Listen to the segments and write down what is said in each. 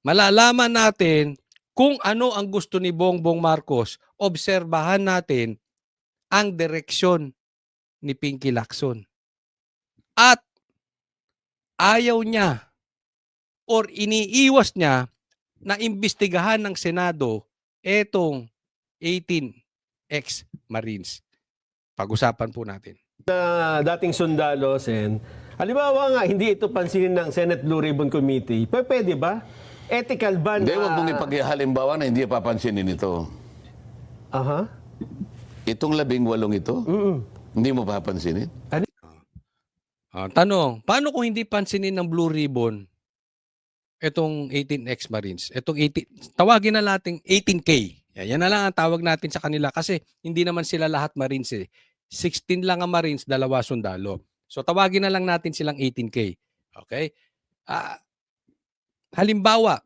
malalaman natin kung ano ang gusto ni Bongbong Marcos, obserbahan natin ang direksyon ni Pinky Lacson. At ayaw niya or iniiwas niya na imbestigahan ng Senado etong 18 ex-Marines. Pag-usapan po natin. Na dating sundalo, Sen, halimbawa nga, hindi ito pansinin ng Senate Blue Ribbon Committee, pwede ba? Ethical ba na... Hindi, wag mong ipaghalimbawa na hindi papansinin ito. Aha. Itong 18 ito, hindi mo papansinin? Tanong, paano kung hindi pansinin ng Blue Ribbon itong 18 ex-Marines? Itong 18, tawagin na natin 18K. Yan na lang ang tawag natin sa kanila kasi hindi naman sila lahat Marines eh. 16 lang ang Marines, 2 sundalo. So tawagin na lang natin silang 18K. Okay? Halimbawa,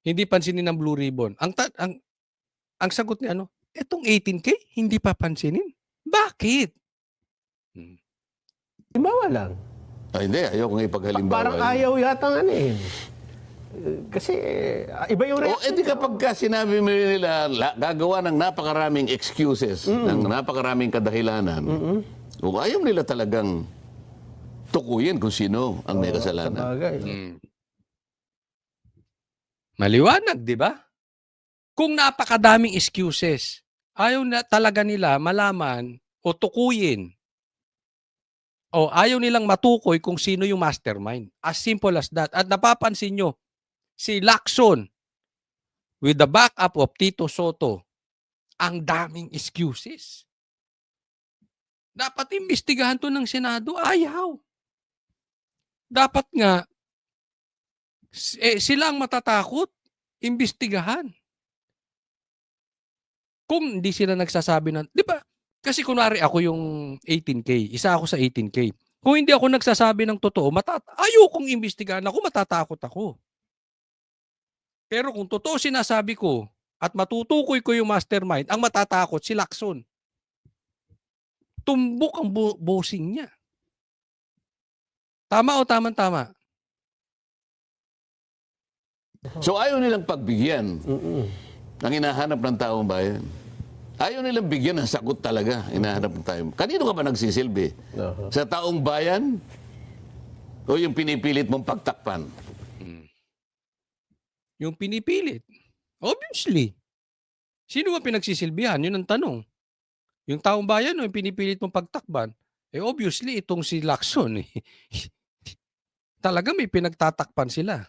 hindi pansinin ng Blue Ribbon. Ang sagot ni ano, etong 18K, hindi papansinin? Bakit? Halimbawa lang. Ay, hindi, ayaw kong ipaghalimbawa. Parang ayaw yata nga eh. Kasi iba yung O, edi kapag ka sinabi mo nila, gagawa ng napakaraming excuses, ng napakaraming kadahilanan, kung ayaw nila talagang tukuyin kung sino ang may kasalanan. Sabagay. Maliwanag, di ba? Kung napakadaming excuses, ayaw na talaga nila malaman o tukuyin o ayaw nilang matukoy kung sino yung mastermind. As simple as that. At napapansin nyo, si Lacson, with the backup of Tito Soto, ang daming excuses. Dapat imbestigahan to ng Senado. Ayaw. Dapat nga, sila ang matatakot, imbestigahan. Kung hindi sila nagsasabi ng, di ba? Kasi kunwari ako yung 18K, isa ako sa 18K. Kung hindi ako nagsasabi ng totoo, ayokong imbestigahan ako, matatakot ako. Pero kung totoo sinasabi ko at matutukoy ko yung mastermind, ang matatakot si Lacson. Tumbok ang bossing niya. Tama o tama-tama? So ayaw nilang pagbigyan ang hinahanap ng taong bayan. Ayaw nilang bigyan ng sagot talaga hinahanap ng taong bayan. Kanino ka ba nagsisilbi? Sa taong bayan o yung pinipilit mong pagtakpan? Yung pinipilit. Obviously. Sino ba pinagsisilbihan? Yun ang tanong. Yung taong bayan o yung pinipilit mong pagtakban? Obviously, itong si Lacson. Talaga may pinagtatakpan sila.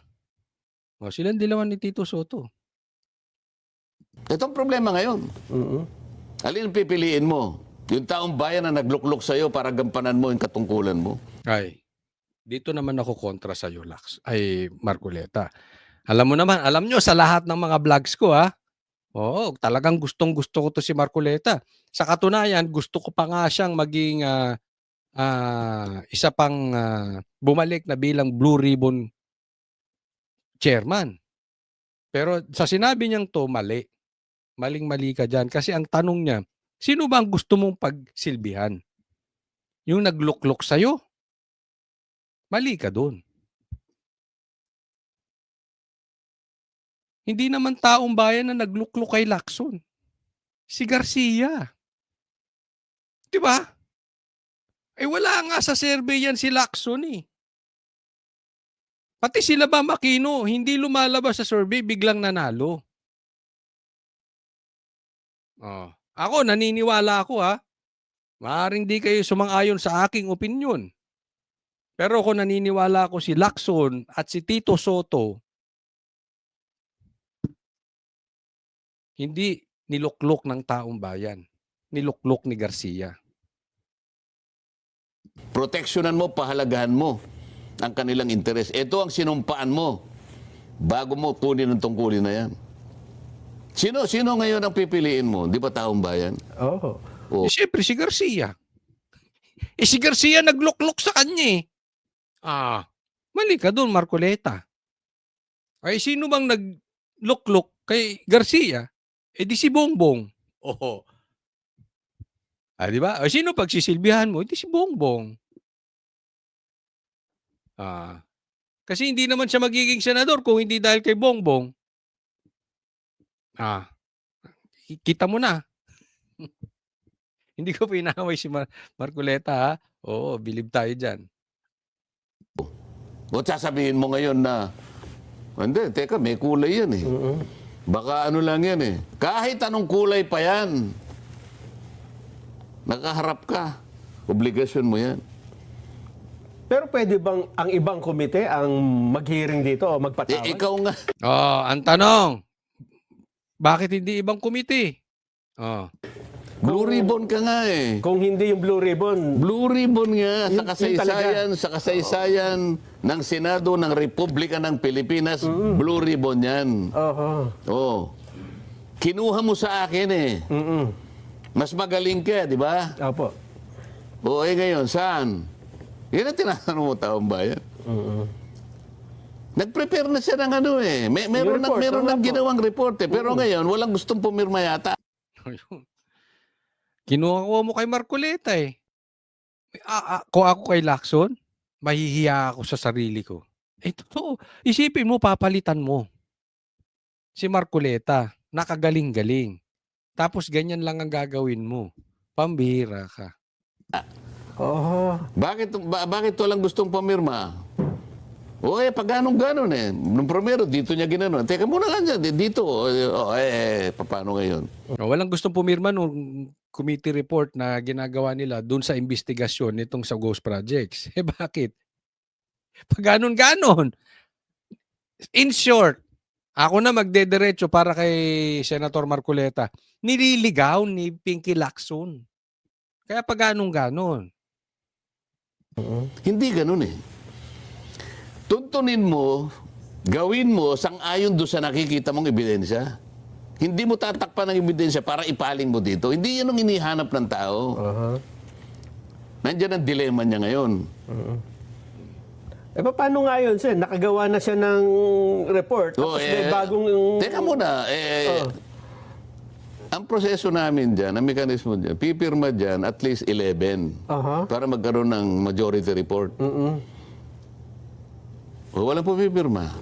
O, silang dilawan ni Tito Soto. Ito ang problema ngayon. Alin ang pipiliin mo? Yung taong bayan na nagluklok sa'yo para gampanan mo yung katungkulan mo? Ay, dito naman ako kontra sa'yo, Marcoleta. Alam mo naman, alam nyo sa lahat ng mga vlogs ko oo, talagang gustong-gusto ko to si Marcoleta. Sa katunayan, gusto ko pa nga siyang maging isa pang bumalik na bilang Blue Ribbon chairman. Pero sa sinabi niyang to, mali. Maling-mali ka dyan. Kasi ang tanong niya, sino ba ang gusto mong pagsilbihan? Yung nagluklok sa'yo? Mali ka doon. Hindi naman taong bayan na nagluklok kay Lacson. Si Garcia. Di ba? Wala nga sa survey yan si Lacson eh. Pati sila ba Makino, hindi lumalabas sa survey, biglang nanalo. Ako, naniniwala ako Maaaring di kayo sumang-ayon sa aking opinyon. Pero kung naniniwala ako si Lacson at si Tito Soto, hindi niluklok ng taong bayan. Niluklok ni Garcia. Proteksyonan mo, pahalagahan mo ang kanilang interes. Ito ang sinumpaan mo bago mo kunin ang tungkulin na yan. Sino ngayon ang pipiliin mo? Di ba taong bayan? Oo. Siyempre si Garcia. Si Garcia nagluklok sa kanya mali ka doon, Marcoleta. Sino bang nagluklok kay Garcia? Di si Bongbong. Di ba? Sino pagsisilbihan mo? Di si Bongbong. Kasi hindi naman siya magiging senador kung hindi dahil kay Bongbong. Kita mo na. Hindi ko pinaway si Marcoleta, ha? Oo, believe tayo dyan. O sasabihin mo ngayon na, hindi, teka, may kulay yan eh. Baka ano lang yan eh. Kahit anong kulay pa yan, nakaharap ka. Obligasyon mo yan. Pero pwede bang ang ibang komite ang mag-hearing dito o magpatawag? Ikaw nga. Ang tanong, bakit hindi ibang komite? Blue ribbon ka nga eh. Kung hindi yung Blue Ribbon, Blue ribbon nga Yun talaga. sa kasaysayan ng Senado ng Republika ng Pilipinas, blue ribbon yan. Oh. Kinuha mo sa akin eh. Mas magaling ka, di ba? Opo. O ngayon, saan? Yan ang tinatanong mo, taong bayan. Nag-prepare na siya ng ano eh. Meron report, nang ginawang report eh. Pero ngayon, walang gustong pumirma yata. Kinuha mo kay Marcoleta eh. Kung ako kay Lacson, mahihiya ako sa sarili ko. Totoo. Isipin mo, papalitan mo. Si Marcoleta, nakagaling-galing. Tapos ganyan lang ang gagawin mo. Pambihira ka. Bakit walang gustong pumirma? O pag ganon eh. Nung primero, dito niya ginanon. Teka muna lang dyan, dito. Paano ngayon? Walang gustong pumirma nung committee report na ginagawa nila dun sa investigasyon nitong sa Ghost Projects. Bakit? Pag ganon. In short, ako na magdederecho para kay Senator Marcoleta. Nililigaw ni Pinky Lacson. Kaya pag ganon. Hindi ganun eh. Tuntunin mo, gawin mo sang-ayon doon sa nakikita mong ebidensya. Hindi mo tatakpan ng ebidensya para ipaling mo dito. Hindi yan ang inihanap ng tao. Nandiyan ang dilema niya ngayon. Paano nga yun, Sen? Nakagawa na siya ng report. Tapos may bagong... Teka muna. Ang proseso namin dyan, ang mekanismo dyan, pipirma dyan at least 11 para magkaroon ng majority report. Walang pumipirma.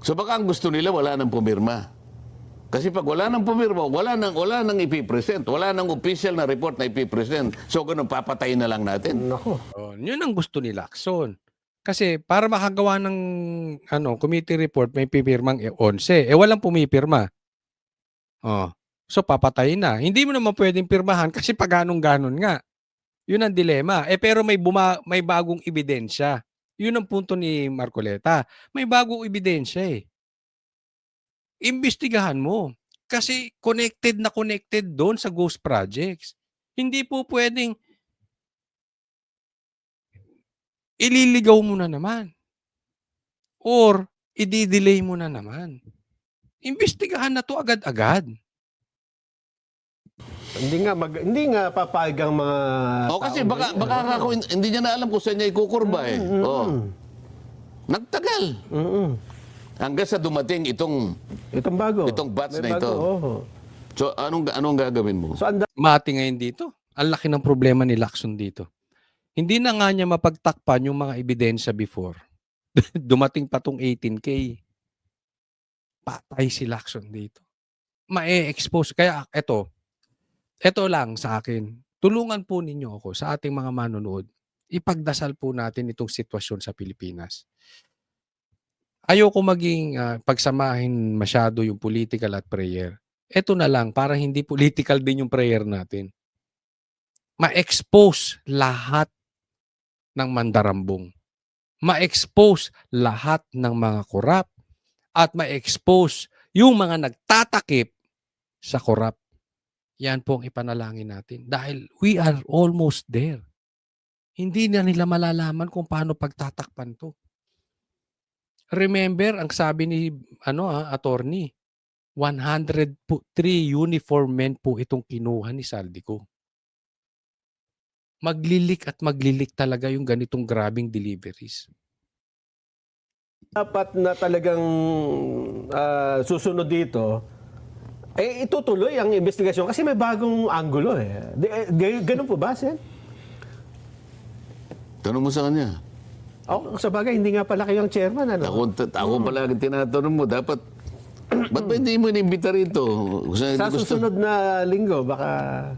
So baka ang gusto nila, wala nang pumirma. Kasi pag wala nang pumirma, wala nang ipipresent. Wala nang official na report na ipipresent. So ganun, papatayin na lang natin. Nako. Yun ang gusto ni Lacson. Kasi para makagawa ng committee report, may pipirmang 11. Walang pumipirma. So papatayin na. Hindi mo naman pwedeng pirmahan kasi pag ganon nga. Yun ang dilema. Pero may bagong ebidensya. Yun ang punto ni Marcoleta. May bagong ebidensya eh. Imbestigahan mo. Kasi connected doon sa Ghost Projects. Hindi po pwedeng ililigaw mo na naman. Or i-delay mo na naman. Imbestigahan na to agad-agad. Hindi nga papayag ang mga Kasi baka hindi niya na alam kung saan niya ikukurba eh. Nagtagal. Hanggang sa dumating itong bago. Itong batch May na ito. bago, So anong gagawin mo? So Mati ngayon dito. Ang laki ng problema ni Lacson dito. Hindi na nga niya mapagtakpan yung mga ebidensya before. Dumating pa tong 18K. Patay si Lacson dito. Ma-expose. Kaya ito lang sa akin. Tulungan po ninyo ako sa ating mga manonood. Ipagdasal po natin itong sitwasyon sa Pilipinas. Ayoko maging pagsamahin masyado yung political at prayer. Ito na lang, para hindi political din yung prayer natin. Ma-expose lahat ng mandarambong. Ma-expose lahat ng mga korap. At ma-expose yung mga nagtatakip sa korap. Yan po ang ipanalangin natin. Dahil we are almost there. Hindi na nila malalaman kung paano pagtatakpan to. Remember, ang sabi ni attorney, 103 uniform men po itong kinuha ni Saldico. Maglilik at maglilik talaga yung ganitong grabing deliveries. dapat na talagang susunod dito, itutuloy ang investigasyon kasi may bagong anggulo eh. Ganun po ba, Sen? Tanong mo sa kanya. Oh, sa bagay, hindi nga pala kayo ang chairman, ano? Ako palagi tinatanong mo, dapat, ba't ba hindi mo inimbita rito? Sa susunod na linggo, baka...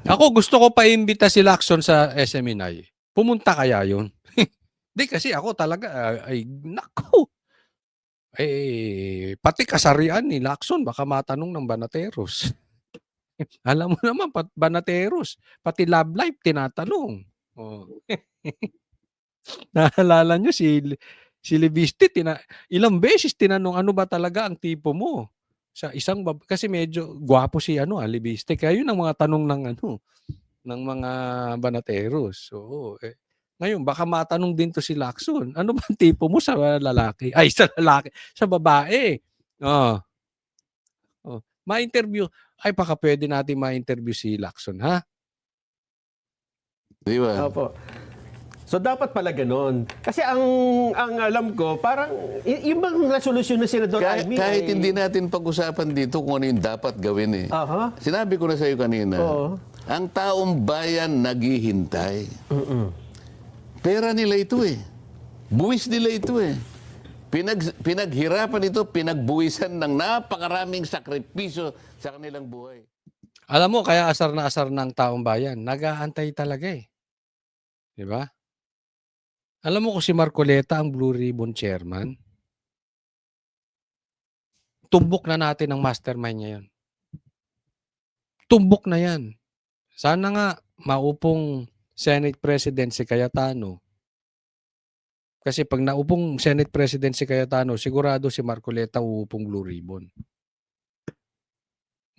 Ako gusto ko paimbita si Lacson sa SMNI. Pumunta kaya yun? Di kasi ako talaga, ay nako. Pati kasarian ni Lacson, baka matanong ng Banateros. Alam mo naman, Banateros, pati love life, tinatanong. Oh. Naalala nyo si Libiste, ilang beses tinanong, ano ba talaga ang tipo mo? Sa isang kasi medyo gwapo si Libiste. Kaya yun ang mga tanong ng mga Banateros. Oo. Ngayon, baka matanong din to si Lacson. Ano ba ang tipo mo sa lalaki? Ay, sa lalaki. Sa babae. Oh. Oh. Ma-interview. Ay, baka pwede natin ma-interview si Lacson, ha? Di ba? Opo. So dapat pala ganon. Kasi ang alam ko, parang yung bang resolusyon ng Senador Amy Kahit hindi natin pag-usapan dito kung ano yung dapat gawin eh. Aha. Sinabi ko na sa iyo kanina, Oo. ang taong bayan naghihintay. Pera nila ito eh. Buwis nila ito eh. Pinaghirapan ito, pinagbuwisan ng napakaraming sakripisyo sa kanilang buhay. Alam mo, kaya asar na asar ng taong bayan. Nag-aantay talaga eh. Di ba? Alam mo kung si Marcoleta ang Blue Ribbon Chairman, tumbok na natin ang mastermind niya yan. Tumbok na yan. Sana nga maupong Senate President si Cayetano. Kasi pag naupong Senate President si Cayetano, sigurado si Marcoleta uupong Blue Ribbon.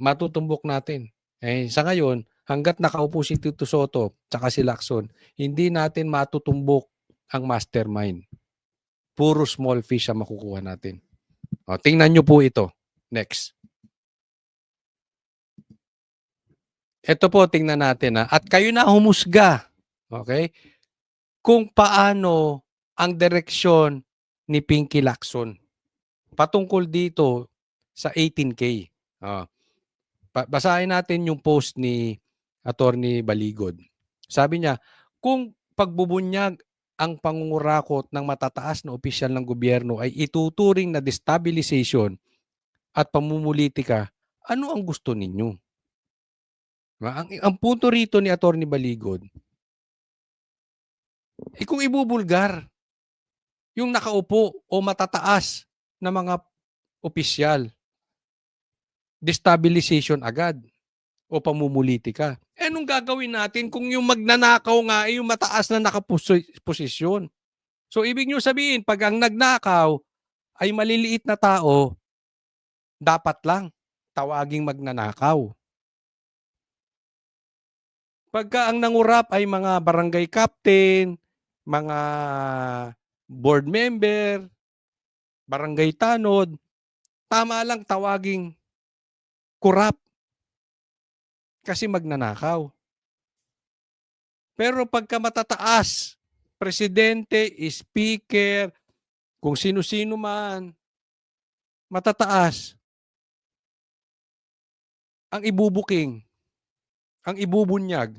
Matutumbok natin. Sa ngayon, hanggat nakaupo si Tito Soto tsaka si Lacson, hindi natin matutumbok ang mastermind. Puro small fish ang makukuha natin. O, tingnan nyo po ito. Next. Ito po, tingnan natin. At kayo na humusga. Okay? Kung paano ang direksyon ni Pinky Lacson patungkol dito sa 18K. Basahin natin yung post ni Attorney Baligod. Sabi niya, kung pagbubunyag ang pangungurakot ng matataas na opisyal ng gobyerno ay ituturing na destabilization at pamumulitika, ano ang gusto ninyo? Ang punto rito ni Attorney Baligod, kung ibubulgar yung nakaupo o matataas na mga opisyal, destabilization agad o pamumulitika. Anong gagawin natin kung yung magnanakaw nga ay yung mataas na nakaposisyon? So, ibig nyo sabihin, pag ang nagnakaw ay maliliit na tao, dapat lang tawaging magnanakaw. Pagka ang nangurap ay mga barangay captain, mga board member, barangay tanod, tama lang tawaging kurap kasi magnanakaw. Pero pagka matataas, presidente, speaker, kung sino-sino man, matataas, ang ibubuking, ang ibubunyag,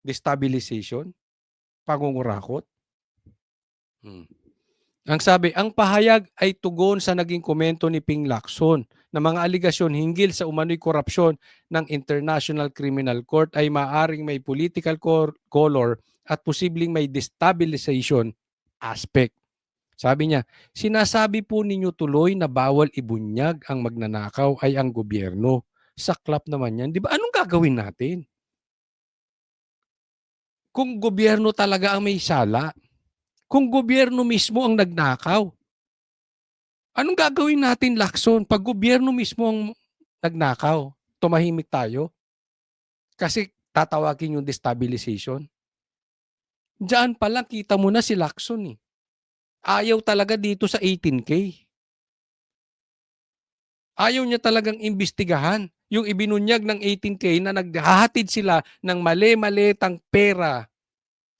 destabilization, pangungurakot. Ang sabi, ang pahayag ay tugon sa naging komento ni Ping Lacson na mga aligasyon hinggil sa umano'y korupsyon ng International Criminal Court ay maaring may political color at posibleng may destabilization aspect. Sabi niya, sinasabi po ninyo tuloy na bawal ibunyag ang magnanakaw ay ang gobyerno. Saklap naman yan. Di ba? Anong gagawin natin? Kung gobyerno talaga ang may sala, kung gobyerno mismo ang nagnakaw, anong gagawin natin, Lacson? Pag gobyerno mismo ang nagnakaw, tumahimik tayo? Kasi tatawagin yung destabilization. Diyan pa lang kita mo na si Lacson eh. Ayaw talaga dito sa 18K. Ayaw niya talagang imbestigahan yung ibinunyag ng 18K na naghahatid sila ng mali-malitang pera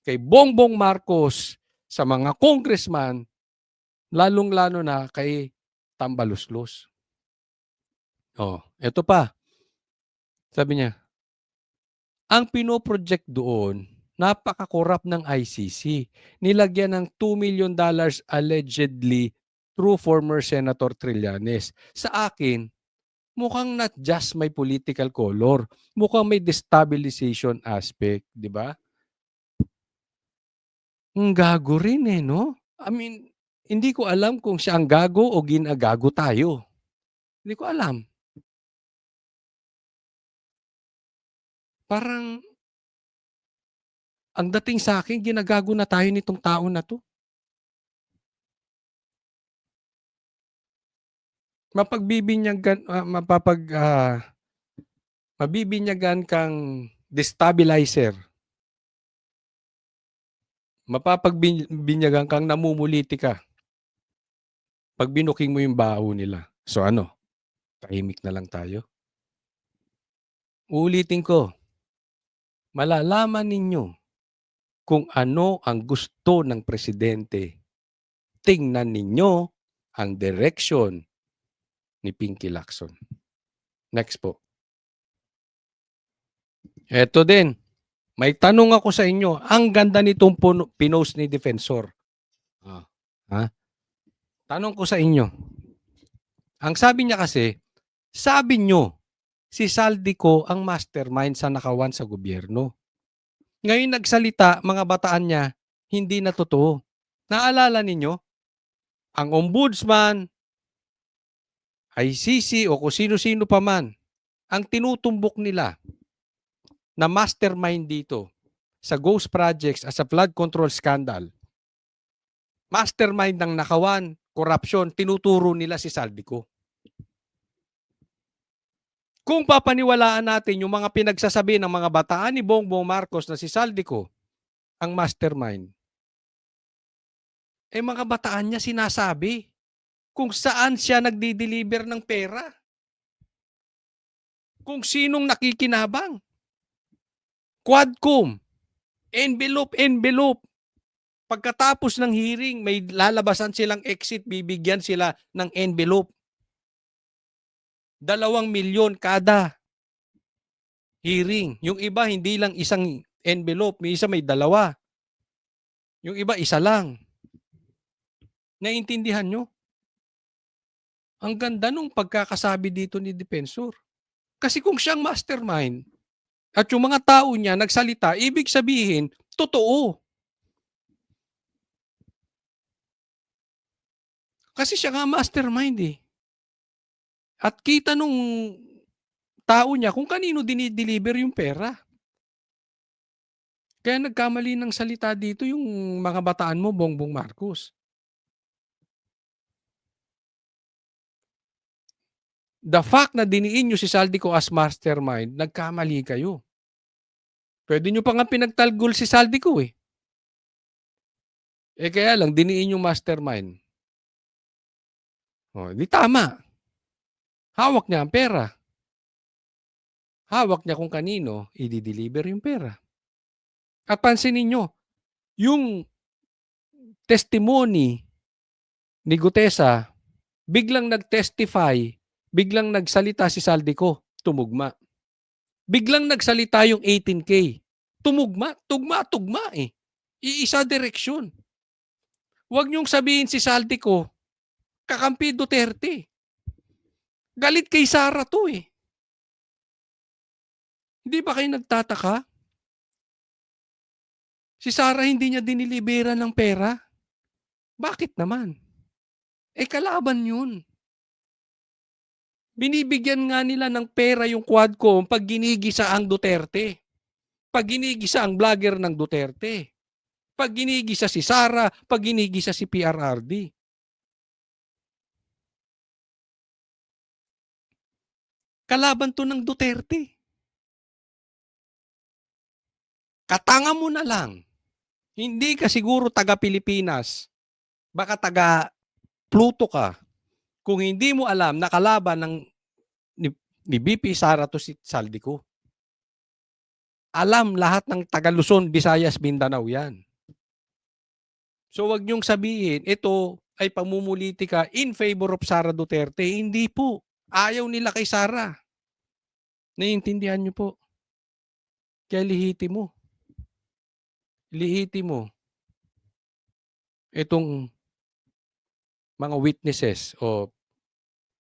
kay Bongbong Marcos sa mga congressman, lalong-lalo na kay Tambaluslos. Ito pa. Sabi niya, ang pinoproject doon napaka-corrupt ng ICC. Nilagyan ng $2 million allegedly through former Senator Trillanes. Sa akin, mukhang not just may political color, mukhang may destabilization aspect, di ba? Ang gago rin eh, no? I mean, hindi ko alam kung siya ang gago o ginagago tayo. Hindi ko alam. Parang, ang dating sa akin, ginagago na tayo nitong tao na to. Mabibinyagan kang destabilizer. Mapapagbinyagan kang namumuliti ka. Pag binuking mo yung baho nila. So ano? Tahimik na lang tayo. Uulitin ko. Malalaman ninyo kung ano ang gusto ng presidente. Tingnan ninyo ang direction ni Pinky Lacson. Next po. Eto din. May tanong ako sa inyo. Ang ganda nitong pinost ni Defensor. Tanong ko sa inyo. Ang sabi niya kasi, sabi nyo, si Saldico ang mastermind sa nakawan sa gobyerno. Ngayon nagsalita, mga bataan niya, hindi na totoo. Naalala ninyo? Ang ombudsman, ICC o kung sino-sino pa man, ang tinutumbok nila na mastermind dito sa ghost projects as a flood control scandal, mastermind ng nakawan, korupsyon, tinuturo nila si Saldico. Kung papaniwalaan natin yung mga pinagsasabi ng mga bataan ni Bongbong Marcos na si Saldico ang mastermind, eh mga bataan niya sinasabi kung saan siya nagdi-deliver ng pera. Kung sinong nakikinabang. Quadcom, envelope. Pagkatapos ng hearing, may lalabasan silang exit, bibigyan sila ng envelope. 2 milyon kada hearing. Yung iba, hindi lang isang envelope. May isa may 2. Yung iba, isa lang. Naiintindihan nyo? Ang ganda nung pagkakasabi dito ni Defensor. Kasi kung siyang mastermind at yung mga tao niya nagsalita, ibig sabihin, totoo. Kasi siya nga mastermind eh. At kita nung tao niya kung kanino dinideliver yung pera. Kaya nagkamali ng salita dito yung mga bataan mo, Bongbong Marcos. The fact na diniin nyo si Saldico as mastermind, nagkamali kayo. Pwede nyo pa nga pinagtalgol si Saldico eh. Eh kaya lang, diniin yung mastermind. O, di tama. Hawak niya ang pera. Hawak niya kung kanino, i-deliver yung pera. At pansinin nyo, yung testimony ni Gutesa, biglang nag-testify, biglang nagsalita si Saldico, tumugma. Biglang nagsalita yung 18K, tumugma, tugma eh. Iisa direksyon. Huwag niyong sabihin si Saldico, kakampi Duterte. Galit kay Sara to eh. Hindi ba kayo nagtataka? Si Sara hindi niya dinilibera ng pera. Bakit naman? Eh kalaban yun. Binibigyan nga nila ng pera yung Quadcom pag ginigisa ang Duterte. Pag ginigisa ang vlogger ng Duterte. Pag ginigisa si Sara, pag ginigisa si PRRD. Kalaban to ng Duterte. Katanga mo na lang. Hindi ka siguro taga-Pilipinas. Baka taga-Pluto ka. Kung hindi mo alam na kalaban ni BP Sara to si Saldico. Alam lahat ng taga Luzon, Visayas, Mindanao yan. So wag niyong sabihin, ito ay pamumulitika in favor of Sara Duterte. Hindi po. Ayaw nila kay Sara. Naiintindihan niyo po. Kaya lihiti mo. lihiti mo itong mga witnesses o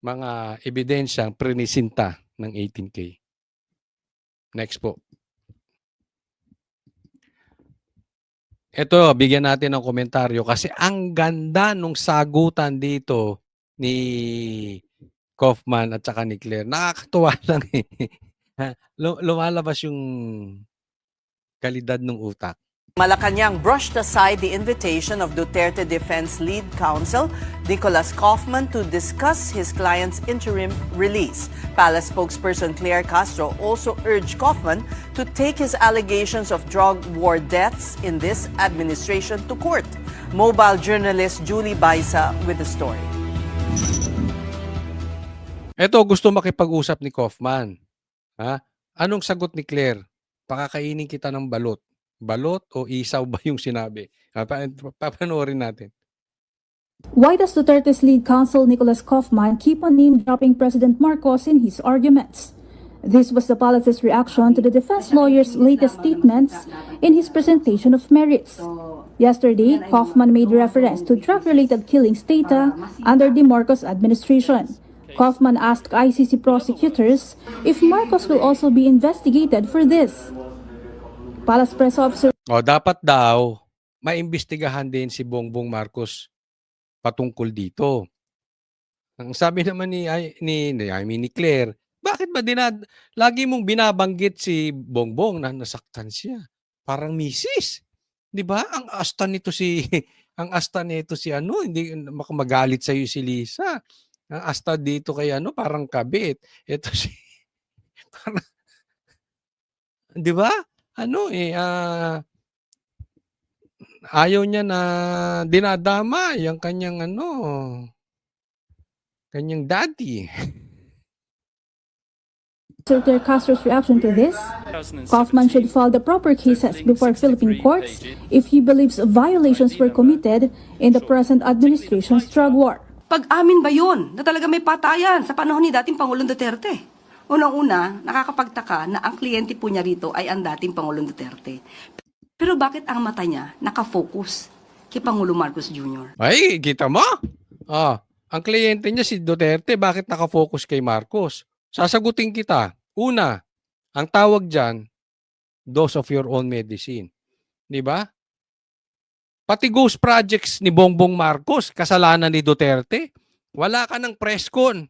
mga ebidensyang prinisinta ng 18K. Next po. Ito, bigyan natin ng komentaryo kasi ang ganda nung sagutan dito ni Kaufman at saka ni Claire. Nakakatuwa lang eh. Lumalabas yung kalidad ng utak. Malacanang brushed aside the invitation of Duterte Defense Lead Counsel Nicolas Kaufman to discuss his client's interim release. Palace spokesperson Claire Castro also urged Kaufman to take his allegations of drug war deaths in this administration to court. Mobile journalist Julie Baisa with the story. Ito, gusto makipag-usap ni Kaufman. Ha? Anong sagot ni Claire? Pakakainin kita ng balot. Balot o isaw ba yung sinabi? Papanoorin natin. Why does Duterte's lead counsel Nicolas Kaufman keep on name-dropping President Marcos in his arguments? This was the palace's reaction to the defense lawyer's latest statements in his presentation of merits. Yesterday, Kaufman made reference to drug-related killings data under the Marcos administration. Kaufman asked ICC prosecutors if Marcos will also be investigated for this. Palace press officer O, dapat daw maimbestigahan din si Bongbong Marcos patungkol dito. Ang sabi naman ni Claire, bakit ba lagi mong binabanggit si Bongbong na nasaktan siya? Parang misis. 'Di ba? Ang asta nito si ang asta nito si hindi magalit sa iyo si Lisa. Ang asta dito kay parang kabit. Ito si parang 'di ba? Ayaw niya na dinadama yung kanyang kanyang daddy. Claire Castro's reaction to this, Kaufman should file the proper cases before Philippine courts if he believes violations were committed in the present administration's drug war. Pag-amin ba yun na talaga may patayan sa panahon ni dating Pangulong Duterte? Unang-una, nakakapagtaka na ang kliyente po niya rito ay ang dating Pangulong Duterte. Pero bakit ang mata niya nakafocus kay Pangulong Marcos Jr.? Ay, kita mo? Ang kliyente niya si Duterte, bakit nakafocus kay Marcos? Sasagutin kita. Una, ang tawag dyan, dose of your own medicine. Di ba? Pati ghost projects ni Bongbong Marcos, kasalanan ni Duterte. Wala ka ng press con.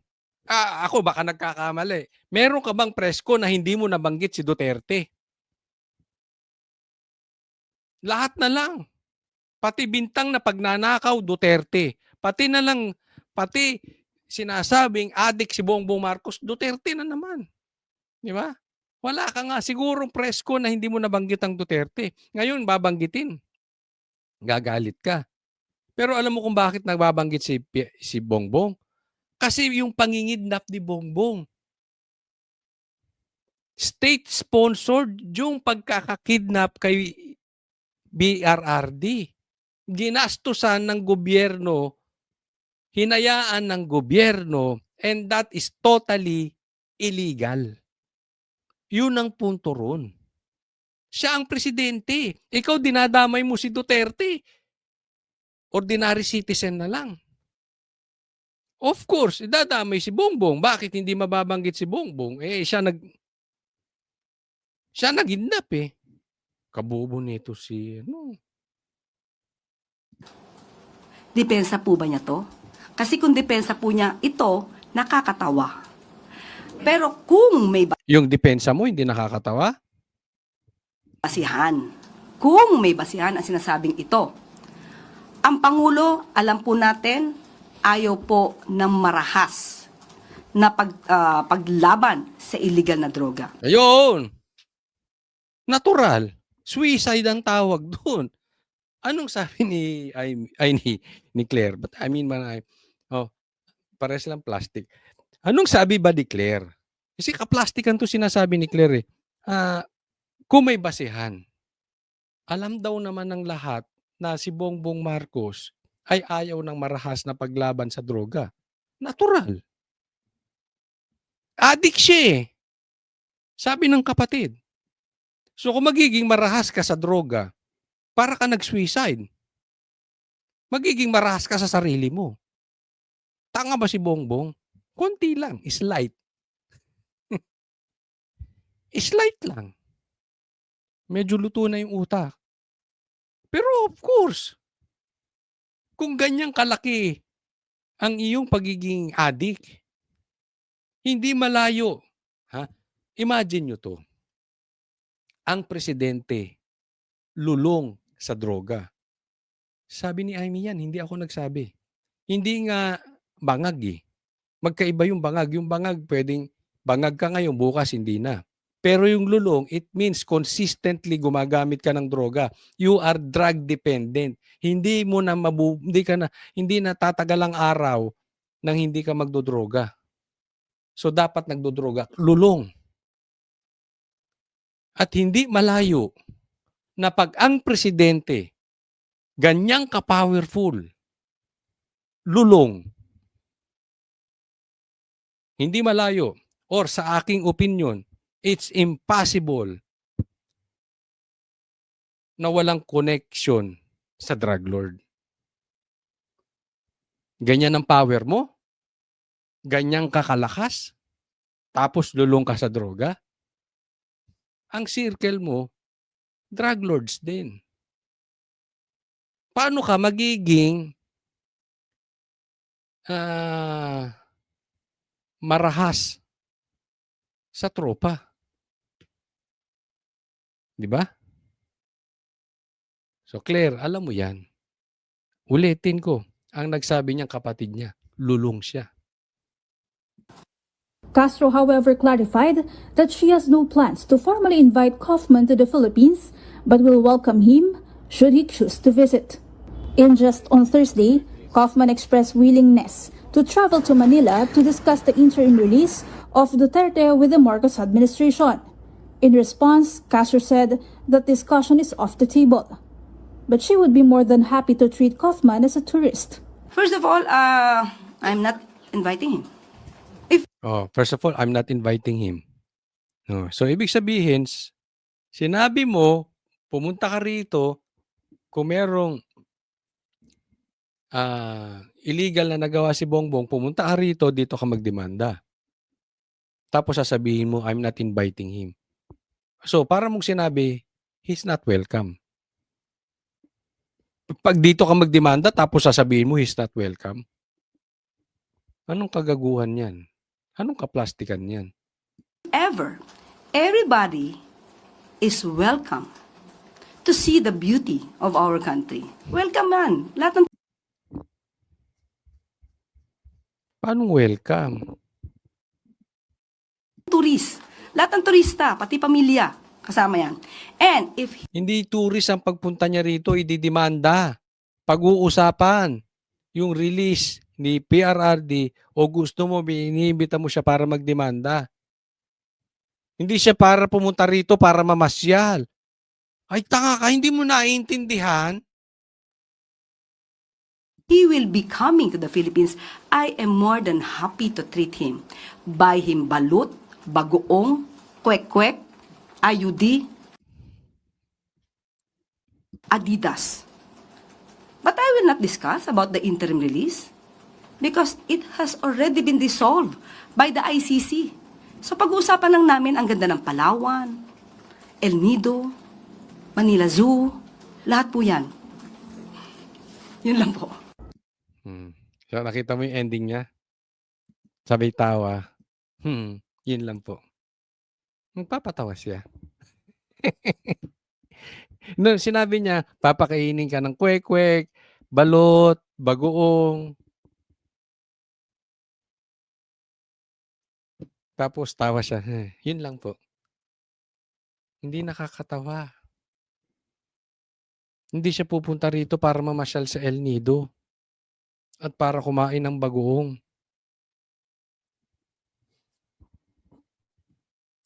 Ako baka nagkakamali. Meron ka bang press con na hindi mo nabanggit si Duterte? Lahat na lang. Pati bintang na pagnanakaw, Duterte. Pati sinasabing adik si Bongbong Marcos, Duterte na naman. Di ba? Wala ka nga sigurong press con na hindi mo nabanggit ang Duterte. Ngayon, babanggitin. Gagalit ka. Pero alam mo kung bakit nagbabanggit si Bongbong? Kasi yung pangingidnap ni Bongbong. State-sponsored yung pagkakakidnap kay BRRD. Ginastusan ng gobyerno, hinayaan ng gobyerno, and that is totally illegal. Yun ang punto ron. Siya ang presidente. Ikaw dinadamay mo si Duterte. Ordinary citizen na lang. Of course, idadamay si Bongbong. Bakit hindi mababanggit si Bongbong? Siya nagindap eh. Kabobo nito si Depensa po ba niya to? Kasi kung depensa po niya, ito nakakatawa. Pero kung may Yung depensa mo hindi nakakatawa? basihan, kung may basihan ang sinasabing ito, ang Pangulo, alam po natin, ayaw po ng marahas na paglaban sa illegal na droga. Ayun. Natural. Suicide ang tawag doon. Anong sabi ni Claire? But I mean, pares lang plastic. Anong sabi ba ni Claire? Kasi kaplastikan to sinasabi ni Claire eh. Kung may basihan, alam daw naman ng lahat na si Bongbong Marcos ay ayaw ng marahas na paglaban sa droga. Natural. Addict siya eh. Sabi ng kapatid. So kung magiging marahas ka sa droga, para ka nag-suicide. Magiging marahas ka sa sarili mo. Tanga ba si Bongbong? Konti lang, slight. Slight lang. Medyo luto na yung utak. Pero of course, kung ganyang kalaki ang iyong pagiging addict, hindi malayo. Ha? Imagine nyo to. Ang presidente lulong sa droga. Sabi ni Amy yan, hindi ako nagsabi. Hindi nga bangag eh. Magkaiba yung bangag. Yung bangag, pwedeng bangag ka ngayon, bukas hindi na. Pero yung lulong, it means consistently gumagamit ka ng droga. You are drug dependent. Hindi mo na hindi na tatagal ang araw nang hindi ka magdodroga. So dapat nagdodroga, lulong. At hindi malayo na pag ang presidente ganyang ka-powerful, lulong. Hindi malayo. Or sa aking opinion, it's impossible na walang connection sa drug lord. Ganyan ang power mo? Ganyang kakalakas? Tapos lulong ka sa droga? Ang circle mo, drug lords din. Paano ka magiging marahas sa tropa? Di ba? So Claire, alam mo yan. Ulitin ko, ang nagsabi niyang kapatid niya, lulong siya. Castro, however, clarified that she has no plans to formally invite Kaufman to the Philippines, but will welcome him should he choose to visit. In just on Thursday, Kaufman expressed willingness to travel to Manila to discuss the interim release of Duterte with the Marcos administration. In response, Castro said that discussion is off the table, but she would be more than happy to treat Kaufman as a tourist. First of all, I'm not inviting him. First of all, I'm not inviting him. No. So, ibig sabihin, sinabi mo, pumunta ka rito, kung merong illegal na nagawa si Bongbong, pumunta ka rito, dito ka magdemanda. Tapos sasabihin mo, I'm not inviting him. So, para mong sinabi, he's not welcome. Pag dito ka magdemanda, tapos sasabihin mo, he's not welcome. Anong kagaguhan yan? Anong kaplastikan yan? Everybody is welcome to see the beauty of our country. Welcome man. Lahat ng Paano welcome? lahat ng turista, pati pamilya, kasama yan. And if Hindi tourist ang pagpunta niya rito, ididemanda. Pag-uusapan yung release ni PRRD o gusto mo, iniimbita mo siya para magdemanda. Hindi siya para pumunta rito para mamasyal. Ay, tanga ka, hindi mo naiintindihan? he will be coming to the Philippines, I am more than happy to treat him. Buy him balut, bagoong, kwek-kwek, ayudi, Adidas. But I will not discuss about the interim release because it has already been dissolved by the ICC. So pag-uusapan lang namin ang ganda ng Palawan, El Nido, Manila Zoo, lahat po yan. Yun lang po. So, nakita mo yung ending niya? Sabay tawa. Yun lang po. Magpapatawa siya. No, sinabi niya, papakainin ka ng kwek-kwek, balot, bagoong. Tapos tawa siya. Yun lang po. Hindi nakakatawa. Hindi siya pupunta rito para mamasyal sa El Nido at para kumain ng bagoong.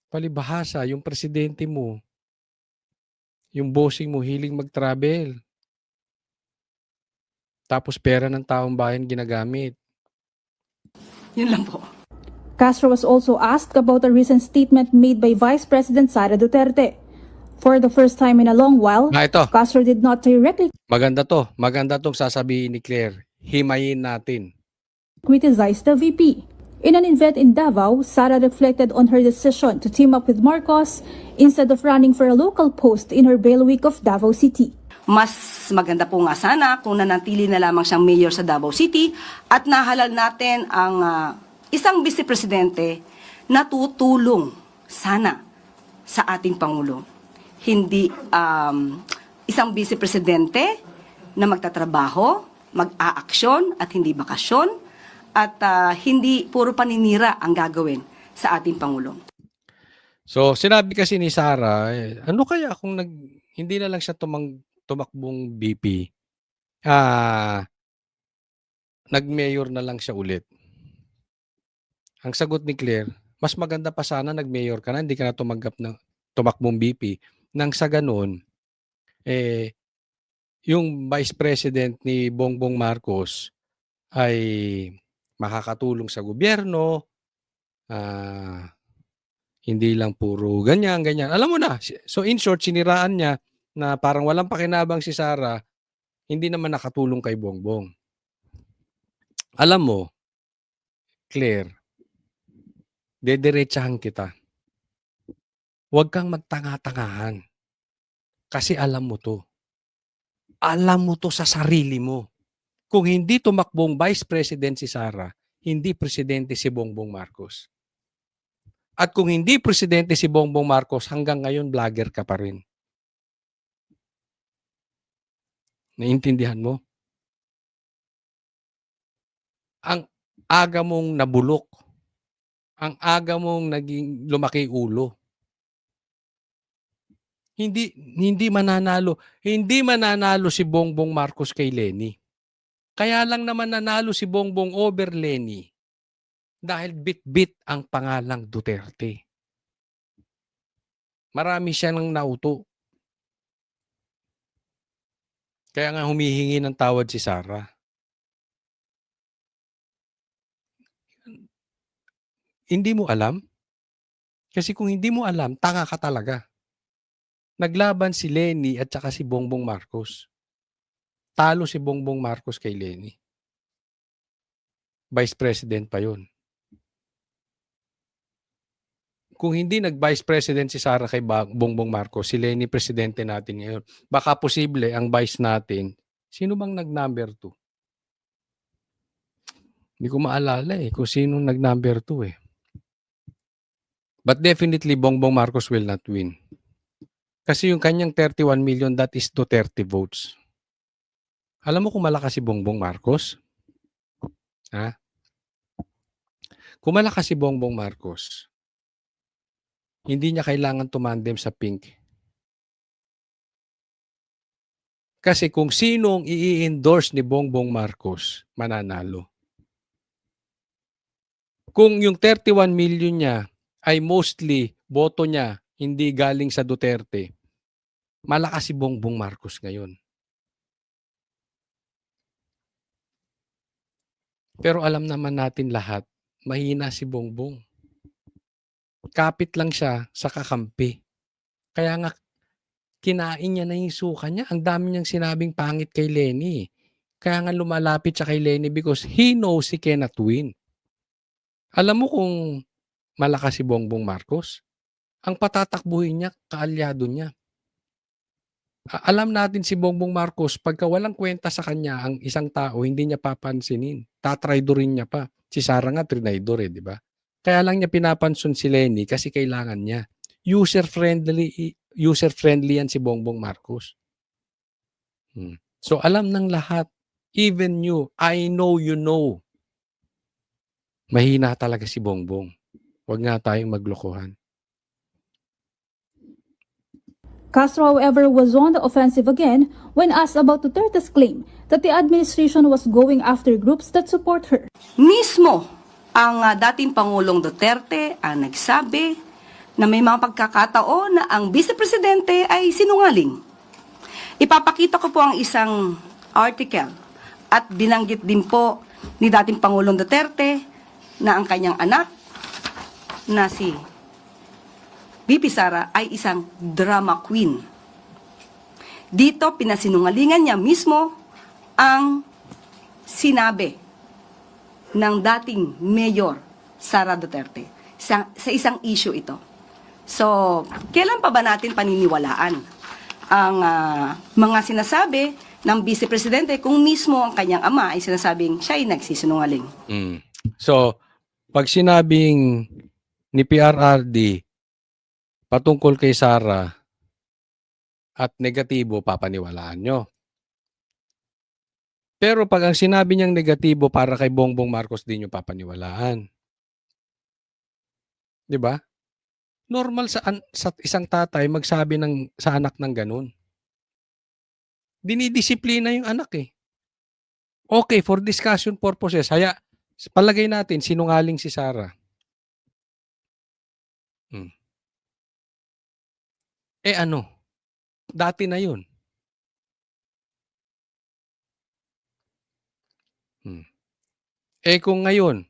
Palibhasa, yung presidente mo, yung bossing mo, hiling mag-travel. Tapos pera ng taong bayan ginagamit. Yun lang po. Castro was also asked about a recent statement made by Vice President Sara Duterte. For the first time in a long while, Ito. Castro did not directly Maganda to. Maganda tong sasabihin ni Claire. Himayin natin. criticize the VP. In an event in Davao, Sara reflected on her decision to team up with Marcos instead of running for a local post in her bailiwick of Davao City. Mas maganda po nga sana kung nanatili na lamang siyang mayor sa Davao City at nahalal natin ang isang vice presidente na tutulong sana sa ating Pangulo. Hindi isang vice presidente na magtatrabaho, mag-aaksyon at hindi bakasyon at hindi puro paninira ang gagawin sa ating Pangulo. So, sinabi kasi ni Sara, ano kaya kung hindi na lang siya tumakbong BP, nag-mayor na lang siya ulit. Ang sagot ni Claire, mas maganda pa sana nag-mayor ka na, hindi ka na tumakbong BP. Nang sa ganun, yung Vice President ni Bongbong Marcos ay makakatulong sa gobyerno, hindi lang puro ganyan. Alam mo na, so in short, siniraan niya na parang walang pakinabang si Sara, hindi naman nakatulong kay Bongbong. Alam mo, Claire, dederechahan kita. Huwag kang magtanga-tangahan. Kasi alam mo to. Alam mo to sa sarili mo. Kung hindi tumakbong Vice President si Sara, hindi presidente si Bongbong Marcos. At kung hindi presidente si Bongbong Marcos, hanggang ngayon vlogger ka pa rin. Naintindihan mo? Ang aga mong nabulok. Ang aga mong naging lumaki ulo. Hindi mananalo. Hindi mananalo si Bongbong Marcos kay Leni. Kaya lang naman nanalo si Bongbong over Leni dahil bit-bit ang pangalang Duterte. Marami siya nang nauto. Kaya nga humihingi ng tawad si Sara. Hindi mo alam? Kasi kung hindi mo alam, tanga ka talaga. Naglaban si Leni at saka si Bongbong Marcos. Talo si Bongbong Marcos kay Leni. Vice President pa yun. Kung hindi nag-Vice President si Sara kay Bongbong Marcos, si Leni presidente natin ngayon. Baka posible ang vice natin, sino bang nag-number 2? Hindi ko maalala kung sino nag-number 2 But definitely Bongbong Marcos will not win. Kasi yung kanyang 31 million, that is to 30 votes. Alam mo kung malakas si Bongbong Marcos? Ha? Kung malakas si Bongbong Marcos, hindi niya kailangan tumandem sa pink. Kasi kung sinong i-endorse ni Bongbong Marcos, mananalo. Kung yung 31 million niya ay mostly boto niya hindi galing sa Duterte, malakas si Bongbong Marcos ngayon. Pero alam naman natin lahat, mahina si Bongbong. Kapit lang siya sa kakampi. Kaya nga, kinain niya na yung suka niya. Ang dami niyang sinabing pangit kay Leni. Kaya nga lumalapit siya kay Leni because he knows he cannot win. Alam mo kung malakas si Bongbong Marcos? Ang patatakbuhin niya, kaalyado niya. Alam natin si Bongbong Marcos, pagka walang kwenta sa kanya ang isang tao, hindi niya papansinin. Tatraidorin niya pa. Si Sara nga, trinaidor di ba? Kaya lang niya pinapansin si Leni kasi kailangan niya. User-friendly yan si Bongbong Marcos. So alam ng lahat, even you, I know you know. Mahina talaga si Bongbong. Huwag nga tayong maglokohan. Castro, however, was on the offensive again when asked about Duterte's claim that the administration was going after groups that support her. Mismo ang dating Pangulong Duterte ang nagsabi na may mga pagkakataon na ang Vice Presidente ay sinungaling. Ipapakita ko po ang isang article at binanggit din po ni dating Pangulong Duterte na ang kanyang anak na si VP Sara ay isang drama queen. Dito, pinasinungalingan niya mismo ang sinabi ng dating Mayor Sara Duterte sa isang issue ito. So, kailan pa ba natin paniniwalaan ang mga sinasabi ng Vice Presidente kung mismo ang kanyang ama ay sinasabing siya ay nagsisinungaling? So, pag sinabing ni PRRD patungkol kay Sara at negatibo, papaniwalaan nyo. Pero pag ang sinabi niyang negatibo para kay Bongbong Marcos, di nyo papaniwalaan. Di ba? Normal sa isang tatay magsabi sa anak ng ganun. Dinidisiplina yung anak eh. Okay, for discussion purposes, palagay natin, sinungaling si Sara. Eh ano? Dati na yun. Eh kung ngayon,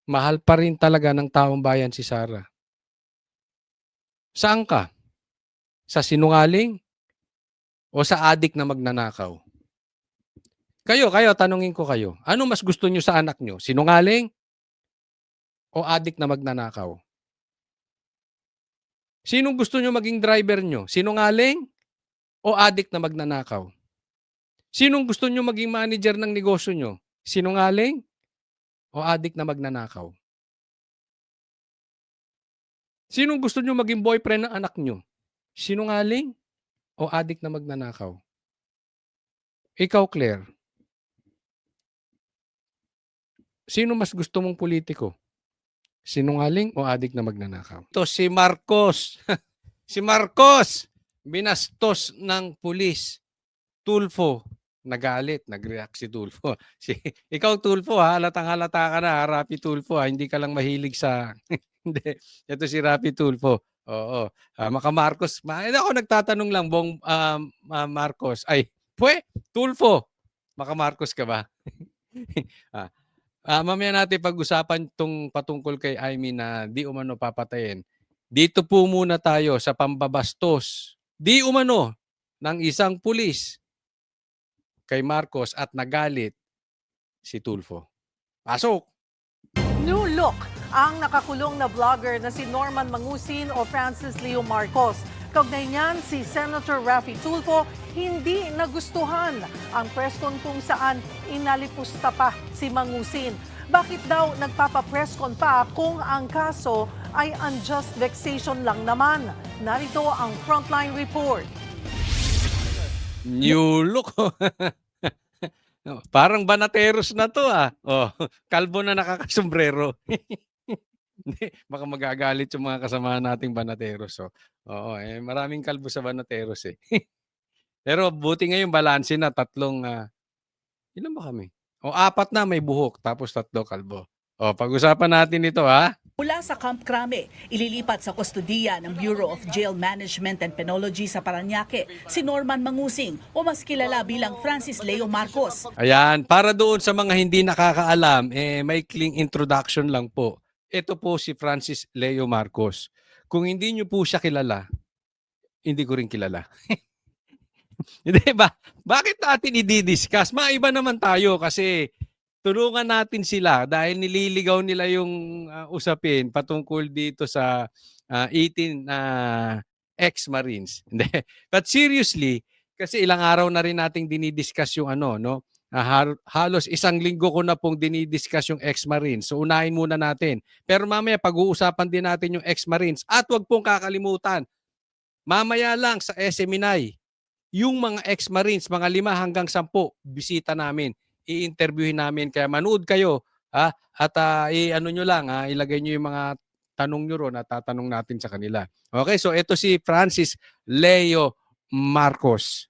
mahal pa rin talaga ng taong bayan si Sara. Saan ka? Sa sinungaling? O sa adik na magnanakaw? Kayo, tanungin ko kayo. Ano mas gusto nyo sa anak nyo? Sinungaling? O adik na magnanakaw? Sinong gusto nyo maging driver nyo? Sinungaling? O adik na magnanakaw? Sinong gusto nyo maging manager ng negosyo nyo? Sinungaling? O adik na magnanakaw? Sinong gusto nyo maging boyfriend ng anak nyo? Sinungaling? O adik na magnanakaw? Ikaw, Claire. Sino mas gusto mong politiko? Sinungaling o adik na magnanakaw? Ito si Marcos. Si Marcos, binastos ng pulis. Tulfo, nagalit, nag-react si Tulfo. Ikaw, Tulfo, ha? Halatang-halata ka na, Rapi Tulfo, ha? Hindi ka lang mahilig sa... Hindi. Ito si Rapi Tulfo. Oo. Maka Marcos. Ako nagtatanong lang, Marcos. Ay, Tulfo. Maka Marcos ka ba? Mamaya natin pag-usapan itong patungkol kay Amy na di umano papatayin. Dito po muna tayo sa pambabastos. Di umano ng isang pulis kay Marcos at nagalit si Tulfo. Pasok! New look ang nakakulong na vlogger na si Norman Mangusin o Francis Leo Marcos. Kaugnay niyan, si Senator Raffy Tulfo hindi nagustuhan ang press con kung saan inalipusta pa si Mangusin. Bakit daw nagpapa-press con pa kung ang kaso ay unjust vexation lang naman? Narito ang Frontline Report. New look. Parang banateros na to kalbo na nakakasombrero. Baka magagalit yung mga kasama nating banateros. Maraming kalbo sa banateros eh. Pero buti ngayon balanse na tatlong, ilan ba kami? 4 na may buhok tapos 3 kalbo. Pag-usapan natin ito Mula sa Camp Crame, ililipat sa kustudiya ng Bureau of Jail Management and Penology sa Parañaque si Norman Mangusing o mas kilala bilang Francis Leo Marcos. Ayan, para doon sa mga hindi nakakaalam, maikling introduction lang po. Ito po si Francis Leo Marcos. Kung hindi nyo po siya kilala, hindi ko rin kilala. Hindi ba? Bakit natin i-discuss? Maiba naman tayo kasi tulungan natin sila dahil nililigaw nila yung usapin patungkol dito sa 18 ex-Marines. But seriously, kasi ilang araw na rin nating dinidiscuss yung halos 1 linggo ko na pong dinidiscuss yung ex-Marines. So unahin muna natin. Pero mamaya pag-uusapan din natin yung ex-Marines. At wag pong kakalimutan, mamaya lang sa SMNI, yung mga ex-Marines, mga 5 hanggang 10, bisita namin. I-interviewin namin. Kaya manood kayo at nyo lang, ilagay nyo yung mga tanong nyo ron at tatanong natin sa kanila. Okay, so ito si Francis Leo Marcos.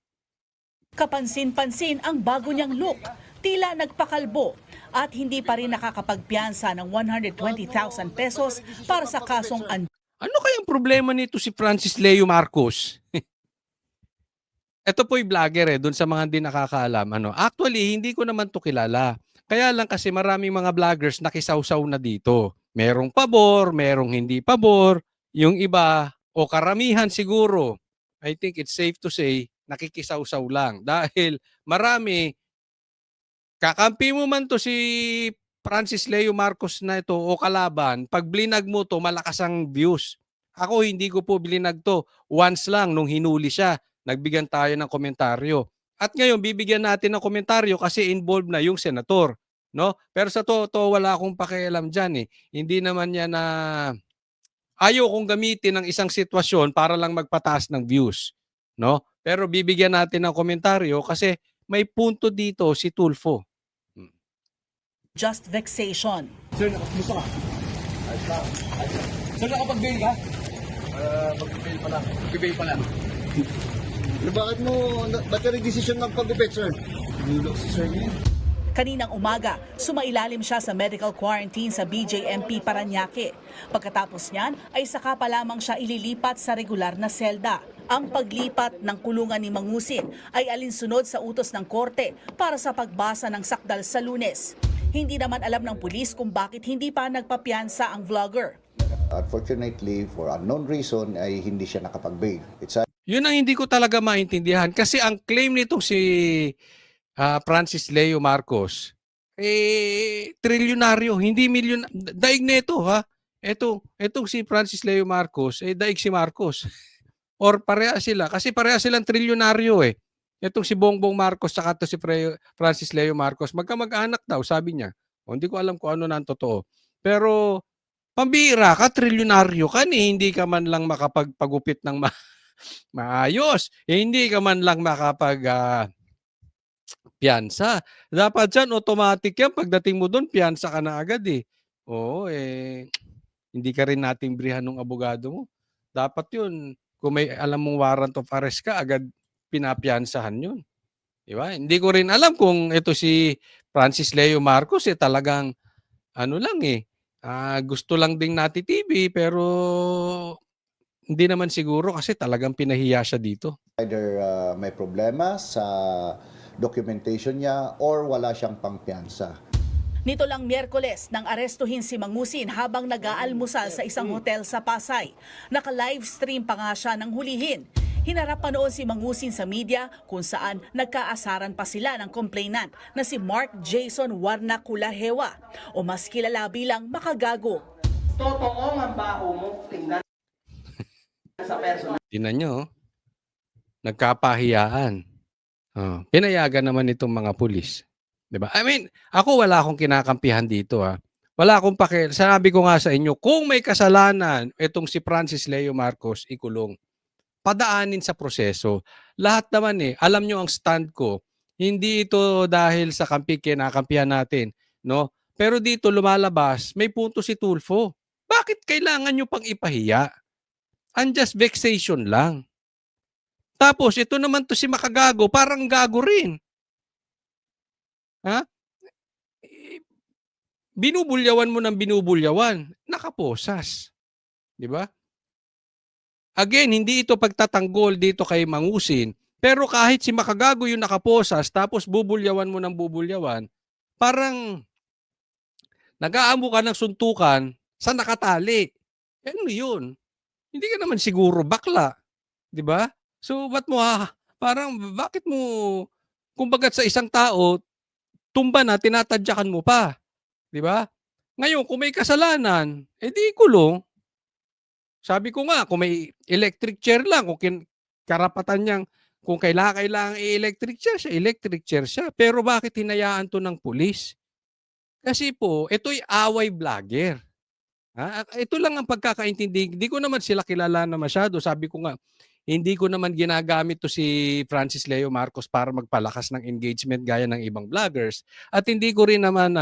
Kapansin-pansin ang bago niyang look, tila nagpakalbo at hindi pa rin nakakapagpiyansa ng 120,000 pesos para sa kasong Ano kayang problema nito si Francis Leo Marcos? Ito po'y vlogger doon sa mga hindi nakakaalam. Actually, hindi ko naman to kilala. Kaya lang kasi maraming mga vloggers nakisawsaw na dito. Merong pabor, merong hindi pabor. yung iba o karamihan siguro, I think it's safe to say, nakikisawsaw lang. Dahil marami, kakampi mo man to si Francis Leo Marcos na ito o kalaban, pag blinag mo to, malakas ang views. Ako hindi ko po blinag to. Once lang nung hinuli siya, nagbigyan tayo ng komentaryo. At ngayon bibigyan natin ng komentaryo kasi involved na yung senator, no? Pero sa totoo wala akong pakialam diyan eh. Hindi naman niya na ayaw kong gamitin ng isang sitwasyon para lang magpataas ng views, no? Pero bibigyan natin ng komentaryo kasi may punto dito si Tulfo. Just vexation. Sir, gusto ka? Sir, nakapag-bail ka? Mag-bail pa lang. Mag-bail pa lang. Ba't ka nag-desisyon ng pag-bail, sir? Nilok si sir niya. Kaninang umaga, sumailalim siya sa medical quarantine sa BJMP Parañaque. Pagkatapos niyan ay saka pa lamang siya ililipat sa regular na selda. Ang paglipat ng kulungan ni Mangusin ay alinsunod sa utos ng korte para sa pagbasa ng sakdal sa Lunes. Hindi naman alam ng pulis kung bakit hindi pa nagpapiyansa ang vlogger. Unfortunately, for unknown reason, ay hindi siya nakapag-bail. Yun ang hindi ko talaga maintindihan kasi ang claim nitong si Francis Leo Marcos, trilyonaryo, hindi milyon, daig na ito ha. Etong si Francis Leo Marcos, daig si Marcos. Or pareha sila, kasi pareha silang trilyonaryo eh. Etong si Bongbong Marcos saka to si Francis Leo Marcos, magkamag-anak daw, sabi niya. O, hindi ko alam kung ano na ang totoo. Pero, pambira ka, trilyonaryo ka, hindi ka man lang makapagpagupit ng maayos. Hindi ka man lang piyansa. Dapat dyan, automatic yan. Pagdating mo doon, piyansa ka na agad eh. Oo, hindi ka rin nating brihan ng abogado mo. Dapat yun, kung may alam mong warrant of arrest ka, agad pinapiyansahan yun. Diba? Hindi ko rin alam kung ito si Francis Leo Marcos talagang ano lang gusto lang ding natitv pero hindi naman siguro kasi talagang pinahiya siya dito. Either may problema sa documentation niya or wala siyang pangpiyansa. Nito lang Miyerkules nang arestuhin si Mangusin habang nag-aalmusal sa isang hotel sa Pasay. Naka-livestream pa nga siya ng hulihin. Hinarap pa noon si Mangusin sa media kung saan nagkaasaran pa sila ng complainant na si Mark Jason Warnaculahewa o mas kilala bilang Makagago. Totoo ang baho mo, tingnan sa personal. Tingnan nyo, nagkapahiyaan. Pinayagan naman itong mga pulis. Diba? I mean, ako wala akong kinakampihan dito Wala akong Sabi ko nga sa inyo, kung may kasalanan itong si Francis Leo Marcos, ikulong. Padaanin sa proseso. Lahat naman alam nyo ang stand ko. Hindi ito dahil sa kinakampihan natin, no? Pero dito lumalabas, may punto si Tulfo. Bakit kailangan nyo pang ipahiya? Unjust vexation lang. Tapos ito naman to si Makagago, parang gago rin. Binubulyawan mo ng binubulyawan, nakaposas. 'Di ba? Again, hindi ito pagtatanggol dito kay Mangusin, pero kahit si Makagago yung nakaposas tapos bubulyawan mo ng bubulyawan, parang nag-aamo ka ng suntukan sa nakatali. Ano 'yun? Hindi ka naman siguro bakla, 'di ba? So parang bakit mo kumbaga sa isang tao tumba na tinatadyakan mo pa, 'di ba? Ngayon kung may kasalanan, di kulong. Sabi ko nga kung may electric chair lang, kung karapatan niyang kung kailangan i-electric chair siya, electric chair siya. Pero bakit hinayaan to ng pulis? Kasi po, ito'y away vlogger. Ito lang ang pagkakaintindi. Hindi ko naman sila kilala na masyado. Sabi ko nga, hindi ko naman ginagamit to si Francis Leo Marcos para magpalakas ng engagement gaya ng ibang vloggers. At hindi ko rin naman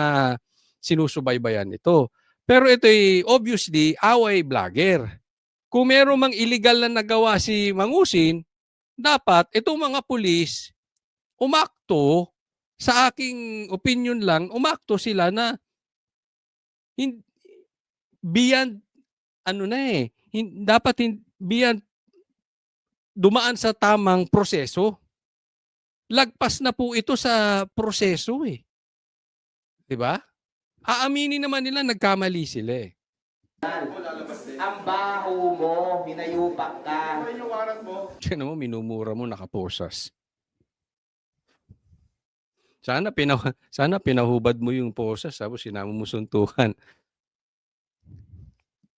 sinusubaybayan ito. Pero ito'y obviously away vlogger. Kung meron mang illegal na nagawa si Mangusin, dapat itong mga pulis umakto, sa aking opinion lang, umakto sila na beyond beyond dumaan sa tamang proseso. Lagpas na po ito sa proseso 'Di ba? Aaminin naman nila nagkamali sila Ang baho mo, hinayupak ka. Tignan mo, minumura mo, nakaposas. Sana pinahubad mo yung posas, tapos sinama mo suntukan.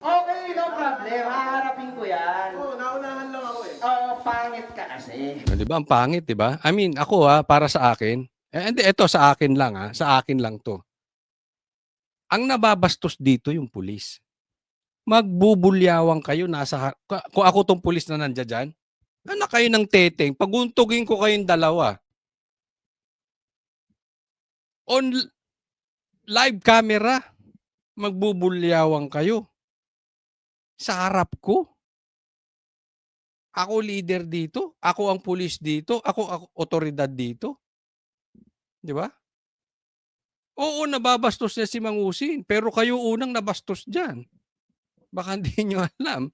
Okay, no problem. Haharapin ko yan. Oo, naunahan lang ako eh. Oo, pangit ka kasi. Di ba? Ang pangit, di ba? I mean, ako para sa akin, hindi, ito sa akin lang sa akin lang to. Ang nababastos dito yung pulis. Magbubulyawang kayo, kung ako tong pulis na nandiyan dyan, anak kayo ng teteng, paguntugin ko kayong dalawa. On live camera, magbubulyawang kayo. Sa harap ko. Ako leader dito, ako ang pulis dito, ako otoridad dito. Di ba? Oo, nababastos niya si Mangusin, pero kayo unang nabastos dyan. Baka hindi nyo alam.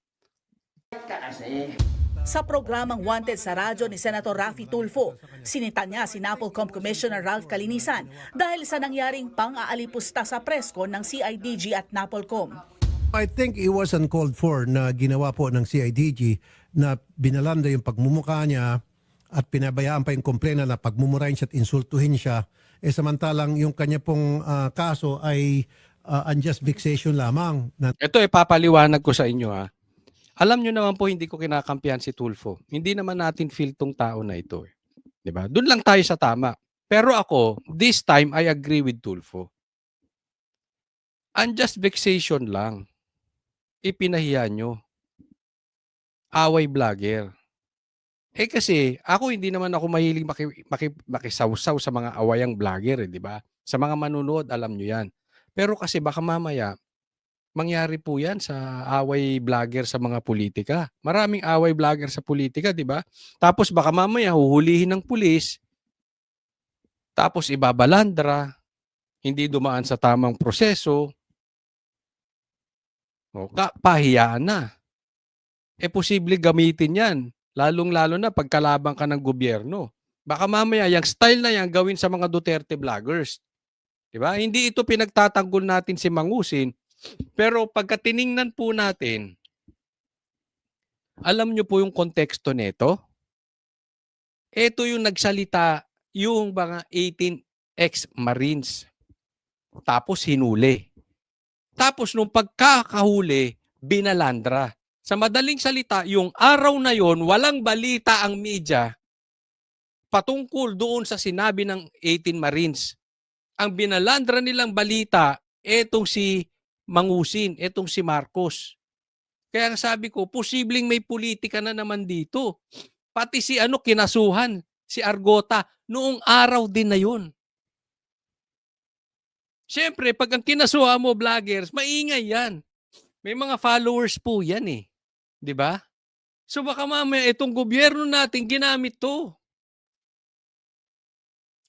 Sa programang Wanted sa radyo ni Senator Raffy Tulfo, sinita niya si NAPOLCOM Commissioner Ralph Calinisan dahil sa nangyaring pang-aalipusta sa presko ng CIDG at NAPOLCOM. I think it was uncalled for na ginawa po ng CIDG na binalanda yung pagmumukha niya at pinabayaan pa yung komplena na pagmumurahin siya at insultuhin siya. Samantalang yung kanya pong kaso ay unjust vexation lamang. Ito papaliwanag ko sa inyo Alam nyo naman po hindi ko kinakampihan si Tulfo. Hindi naman natin feel tong tao na ito. Diba? Doon lang tayo sa tama. Pero ako, this time I agree with Tulfo. Unjust vexation lang. Ipinahiya nyo. Away vlogger. Kasi ako hindi naman ako mahilig makisawsaw sa mga awayang vlogger, di ba? Sa mga manunood, alam nyo yan. Pero kasi baka mamaya, mangyari po yan sa away vlogger sa mga politika. Maraming away vlogger sa politika, di ba? Tapos baka mamaya huhulihin ng pulis, tapos ibabalandra, hindi dumaan sa tamang proseso, pahiyaan na. Posible gamitin yan. Lalong-lalo na pagkalabang ka ng gobyerno. Baka mamaya, yung style na yan gawin sa mga Duterte vloggers. Diba? Hindi ito pinagtatanggol natin si Mangusin. Pero pagka tiningnan po natin, alam nyo po yung konteksto nito? Ito yung nagsalita yung mga 18 ex-Marines. Tapos hinuli. Tapos nung pagkakahuli, binalandra. Sa madaling salita, yung araw na yon, walang balita ang media patungkol doon sa sinabi ng 18 Marines. Ang binalandra nilang balita, etong si Mangusin, etong si Marcos. Kaya sabi ko, posibleng may politika na naman dito. Pati si kinasuhan, si Argota, noong araw din na yun. Siyempre, pag ang kinasuhan mo, vloggers, maingay yan. May mga followers po yan eh. 'Di ba? So baka mamaya itong gobyerno natin ginamit to.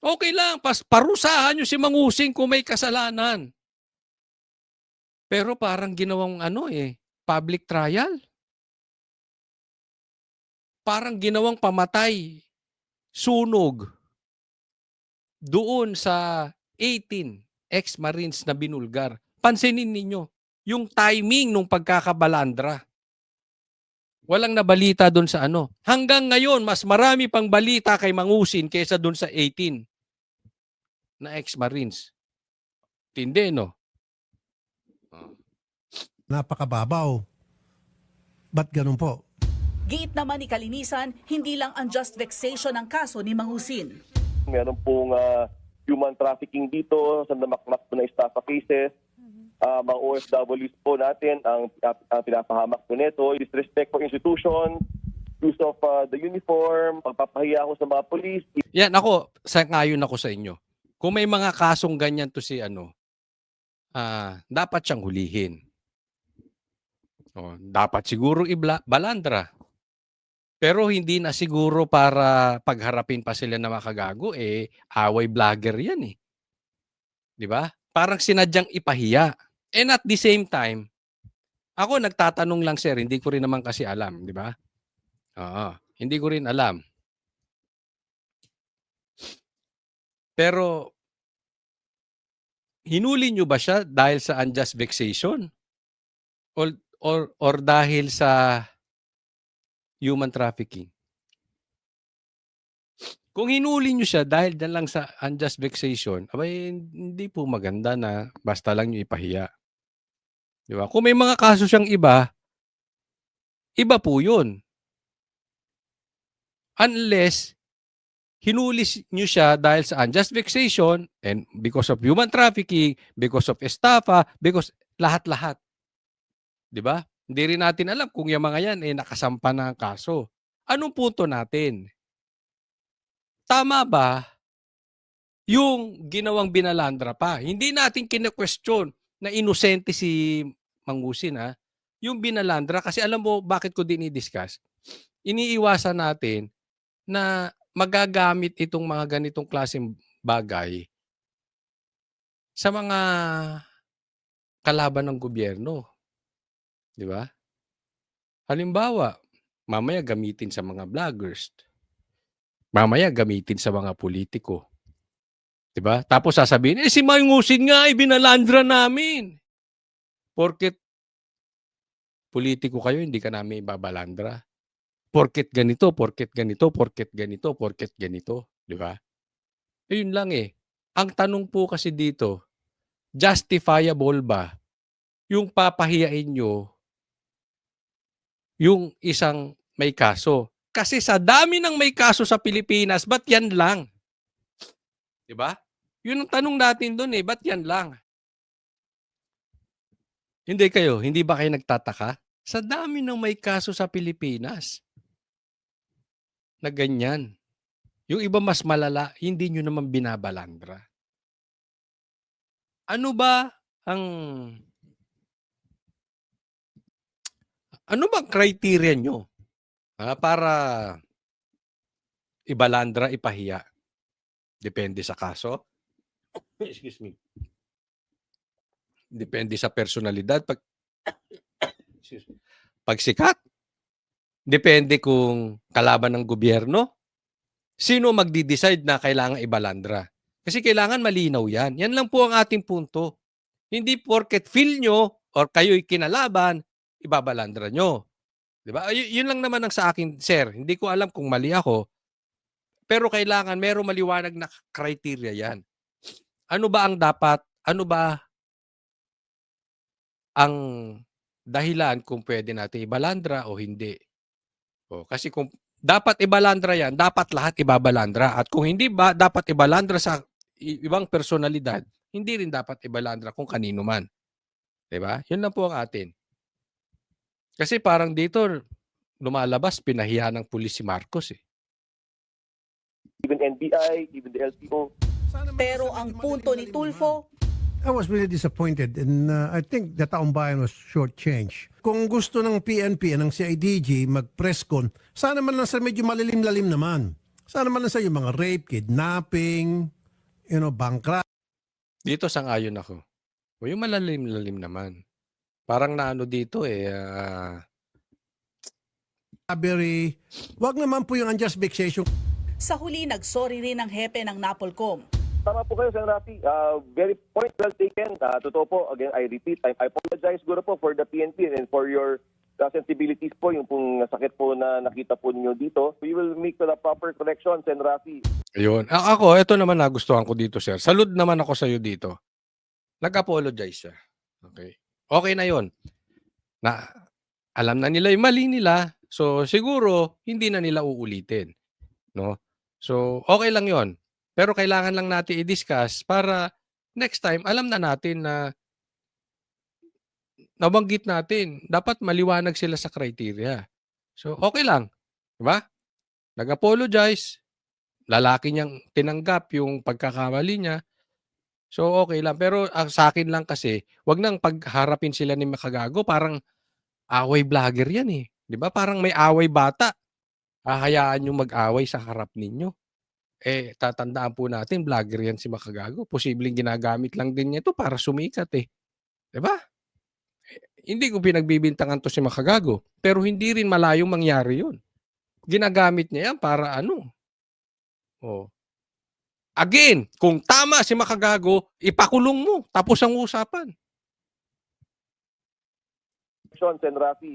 Okay lang, parusahan nyo si Mangusin kung may kasalanan. Pero parang ginawang public trial. Parang ginawang pamatay, sunog doon sa 18 ex-Marines na binulgar. Pansinin ninyo, yung timing nung pagkakabalandra. Walang nabalita doon sa Hanggang ngayon, mas marami pang balita kay Mangusin kaysa doon sa 18 na ex-Marines. Tindi, no? Napakababaw. Ba't ganun po? Giit naman ni Calinisan, hindi lang unjust vexation ang kaso ni Mangusin. Meron pong human trafficking dito sa namakmak po na estafa cases. Mga OFWs po natin ang pinapahamak po nito. Disrespect for institution, use of the uniform, pagpapahiya ako sa mga police. Yan, sangayon ako sa inyo. Kung may mga kasong ganyan to si dapat siyang hulihin. Dapat siguro balandra. Pero hindi na siguro para pagharapin pa sila na makagago, away vlogger yan eh. Di ba? Parang sinadyang ipahiya. And at the same time, ako nagtatanong lang sir, hindi ko rin naman kasi alam, di ba? Hindi ko rin alam. Pero, hinuli nyo ba siya dahil sa unjust vexation? or dahil sa human trafficking. Kung hinuli nyo siya dahil dyan lang sa unjust vexation, abay, hindi po maganda na basta lang nyo ipahiya. Di ba? Kung may mga kaso siyang iba po yun. Unless, hinuli nyo siya dahil sa unjust vexation and because of human trafficking, because of estafa, because lahat-lahat. Di ba? Hindi rin natin alam kung yung mga yan nakasampa na ang kaso. Anong punto natin? Tama ba yung ginawang binalandra pa? Hindi natin kine-question na inosente si Mangusin, ha? Yung binalandra, kasi alam mo bakit ko dinidiscuss? Iniiwasan natin na magagamit itong mga ganitong klaseng bagay sa mga kalaban ng gobyerno. Di ba? Halimbawa, mamaya gamitin sa mga vloggers. Mamaya gamitin sa mga politiko. 'Di ba? Tapos sasabihin, si Mangusin nga binalandra namin. Porket politiko kayo, hindi ka namin ibabalandra. Porket ganito, porket ganito, porket ganito, porket ganito. 'Di ba? Yun lang eh. Ang tanong po kasi dito, justifiable ba yung papahiyain nyo yung isang may kaso? Kasi sa dami ng may kaso sa Pilipinas, ba't yan lang? Diba? Yun ang tanong natin doon ba't yan lang? Hindi ba kayo nagtataka? Sa dami ng may kaso sa Pilipinas, na ganyan. Yung iba mas malala, hindi nyo naman binabalandra. Ano ba criteria nyo? Para ibalandra, ipahiya. Depende sa kaso. Excuse me. Depende sa personalidad. Pag sikat. Depende kung kalaban ng gobyerno. Sino magdi-decide na kailangan ibalandra? Kasi kailangan malinaw yan. Yan lang po ang ating punto. Hindi porket feel nyo or kayo'y kinalaban, ibabalandra nyo. Diba? Yun lang naman ang sa akin, sir. Hindi ko alam kung mali ako. Pero kailangan merong maliwanag na criteria yan. Ano ba ang dapat? Ano ba ang dahilan kung pwede natin ibalandra o hindi? Kasi kung dapat ibalandra yan, dapat lahat ibabalandra. At kung hindi ba dapat ibalandra sa ibang personalidad, hindi rin dapat ibalandra kung kanino man. Diba? Yun lang po ang atin. Kasi parang dito, lumalabas, pinahiya ng pulis si Marcos Even NBI, even the LTO. Pero ang punto ni Tulfo, I was really disappointed and I think the taong bayan was shortchanged. Kung gusto ng PNP ng CIDG mag-press con, sana man lang sa medyo malilim-lalim naman. Sana man lang sa yung mga rape, kidnapping, bank robbery. Dito sang-ayon ako. O yung malalim-lalim naman. Parang naano dito Wag naman po yung unjust vexation. sa huli nagsorry rin ang hepe ng Napolcom. Tama po kayo, Sen. Rafi. Very point well taken. Totoo po, again, I repeat, I apologize siguro po for the PNP and for your sensibilities po, yung pong sakit po na nakita po niyo dito. We will make the proper correction, Sen. Rafi. Ayun. Ako, ito naman nagustuhan ko dito, sir. Salud naman ako sa'yo dito. Nag-apologize siya. Okay. Okay na yon. Na, alam na nila yung mali nila. So, siguro, hindi na nila uulitin. No? So, okay lang yon. Pero kailangan lang natin i-discuss para next time, alam na natin na nabanggit natin. Dapat maliwanag sila sa criteria. So, okay lang. Diba? Nag-apologize. Lalaki niyang tinanggap yung pagkakamali niya. So, okay lang. Pero sa akin lang kasi, wag nang pagharapin sila ni Makagago. Parang away vlogger yan eh. Diba? Parang may away bata. Hahayaan yung mag-away sa harap ninyo. Tatandaan po natin, vlogger yan si Makagago. Posibleng ginagamit lang din niya ito para sumikat eh. Diba? Hindi ko pinagbibintangan to si Makagago. Pero hindi rin malayong mangyari yun. Ginagamit niya yan para ano? Again, kung tama si Makagago, ipakulong mo. Tapos ang usapan. investigation, Sen. Rafi.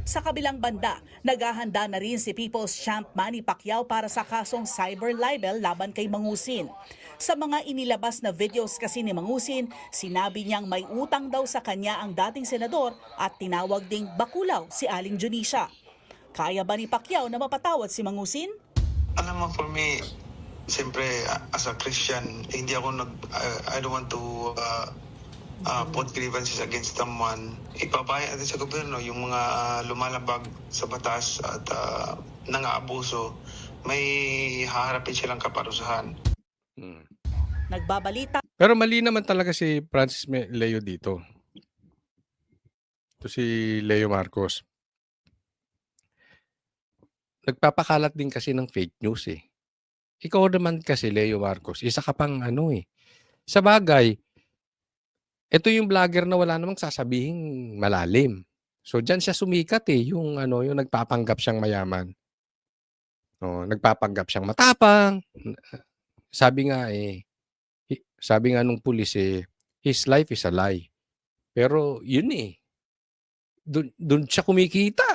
Sa kabilang banda, naghahanda na rin si People's Champ Manny Pacquiao para sa kasong cyber libel laban kay Mangusin. Sa mga inilabas na videos kasi ni Mangusin, sinabi niyang may utang daw sa kanya ang dating senador at tinawag ding bakulaw si Aling Junisha. Kaya ba ni Pacquiao na mapatawad si Mangusin? Alam mo, for me, siyempre, as a Christian, hindi ako I don't want to put grievances against someone. Ipabayaan natin sa gobyerno yung mga lumalabag sa batas at nang-aabuso, may haharapin silang kaparusahan. Nagbabalita. Pero mali naman talaga si Francis Leo dito. Ito si Leo Marcos. Nagpapakalat din kasi ng fake news eh. Ikaw naman kasi, Leo Marcos, isa ka pang sa bagay, ito yung vlogger na wala namang sasabihing malalim. So diyan siya sumikat eh, yung yung nagpapanggap siyang mayaman. Nagpapanggap siyang matapang. Sabi nga nung pulis his life is a lie. Pero yun doon siya kumikita.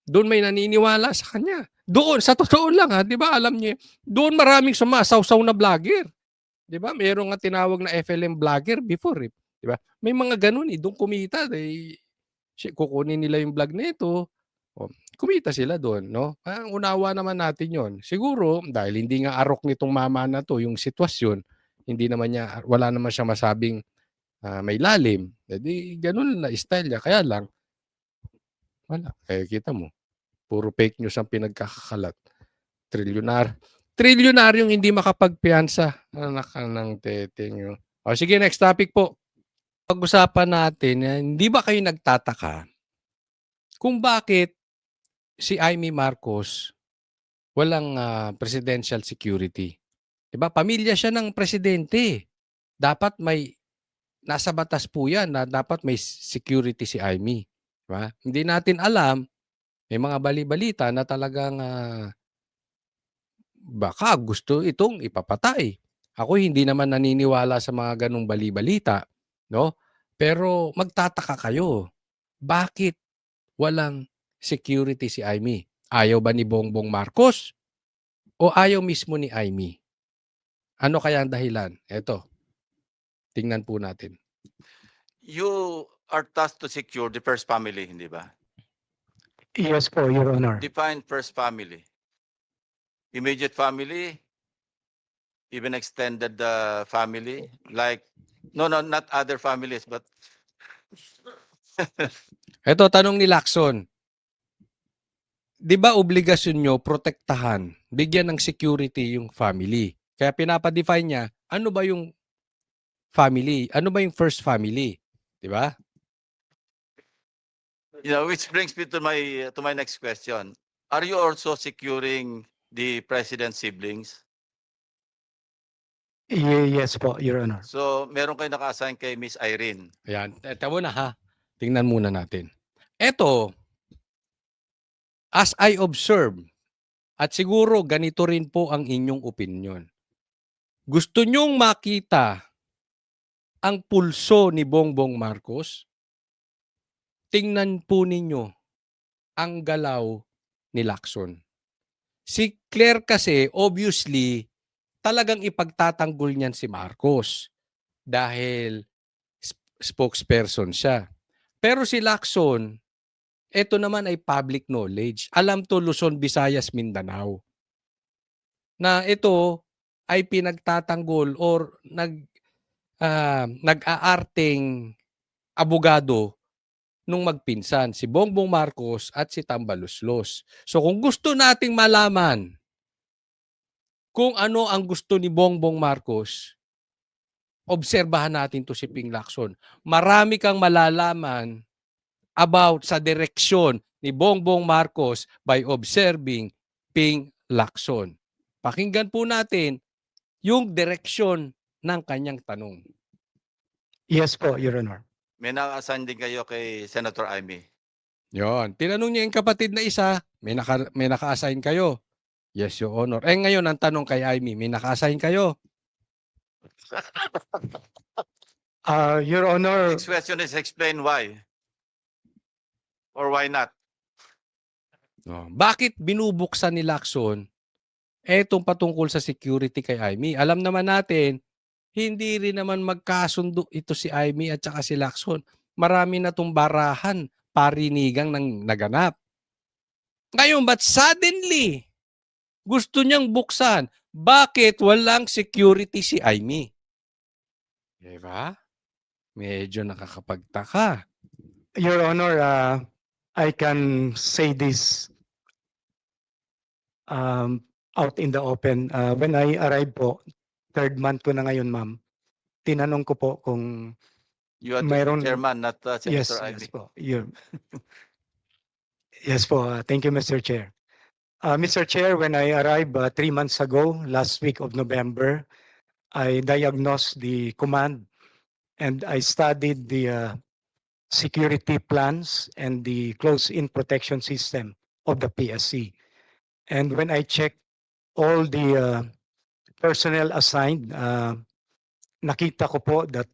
Doon may naniniwala sa kanya. Doon, sa totoo lang di ba, alam niyo, doon maraming sumasawsaw na vlogger. Di ba? Mayroong nga tinawag na FLM vlogger before di ba? May mga ganun doon kumita. Kukunin nila yung vlog nito. Kumita sila doon, no? Unawa naman natin yon. Siguro, dahil hindi nga arok nitong mama na to yung sitwasyon, wala naman siya masabing may lalim. Di ganun na style niya. Kaya lang, wala. Kita mo, puro fake news ang pinagkakakalat. Trilyonaryong hindi makapagpiyansa. Anak ng teteng. Sige, next topic po. Pag-usapan natin, hindi ba kayo nagtataka kung bakit si Amy Marcos walang presidential security? Diba? Pamilya siya ng presidente. Dapat nasa batas po yan na dapat may security si Amy. Diba? Hindi natin alam, may mga bali-balita na talagang baka gusto itong ipapatay. Ako hindi naman naniniwala sa mga ganong bali-balita, no? Pero magtataka kayo, bakit walang security si Amy? Ayaw ba ni Bongbong Marcos? O ayaw mismo ni Amy? Ano kaya ang dahilan? Eto, tingnan po natin. You are tasked to secure the first family, hindi ba? Yes po, Your Honor. Define first family. Immediate family, even extended family, like, no, not other families, but... Eto, tanong ni Lacson. Di ba obligasyon nyo protektahan, bigyan ng security yung family? Kaya pinapa-define niya, ano ba yung family? Ano ba yung first family? Di ba? Which brings me to my next question. Are you also securing the president's siblings? Yes po, Your Honor. So, meron kayo naka-assign kay Miss Irene. Ayan, eto muna ha. Tingnan muna natin. Eto, as I observe, at siguro ganito rin po ang inyong opinion. Gusto nyong makita ang pulso ni Bongbong Marcos? Tingnan po ninyo ang galaw ni Lacson. Si Claire kasi, obviously, talagang ipagtatanggol niyan si Marcos dahil spokesperson siya. Pero si Lacson, ito naman ay public knowledge. Alam to Luzon, Visayas, Mindanao. Na ito ay pinagtatanggol or nag-aarting abogado nung magpinsan, si Bongbong Marcos at si Tambaluslos. So kung gusto nating malaman kung ano ang gusto ni Bongbong Marcos, obserbahan natin to si Ping Lacson. Marami kang malalaman about sa direksyon ni Bongbong Marcos by observing Ping Lacson. Pakinggan po natin yung direksyon ng kanyang tanong. Yes po, Your Honor. May naka-assign din kayo kay Senator Amy. Yon. Tinanong niya yung kapatid na isa, may naka-assign kayo. Yes, Your Honor. Ngayon ang tanong kay Amy, may naka-assign kayo? Your Honor. Next question is explain why. or why not? Bakit binubuksan ni Lacson etong patungkol sa security kay Amy? Alam naman natin, hindi rin naman magkasundo ito si Amy at saka si Lacson. Marami na itong barahan, parinigang ng naganap. Ngayon, but suddenly, gusto niyang buksan. Bakit walang security si Amy? Diba? Medyo nakakapagtaka. Your Honor, I can say this out in the open. When I arrived po, third month ko na ngayon, ma'am, tinanong ko po kung You are the mayroon... chairman, not Yes, Senator Ivy. yes po. Yes po. Thank you, Mr. Chair. Mr. Chair, when I arrived 3 months ago, last week of November, I diagnosed the command and I studied the security plans and the close-in protection system of the PSC. And when I checked all the personnel assigned, nakita ko po that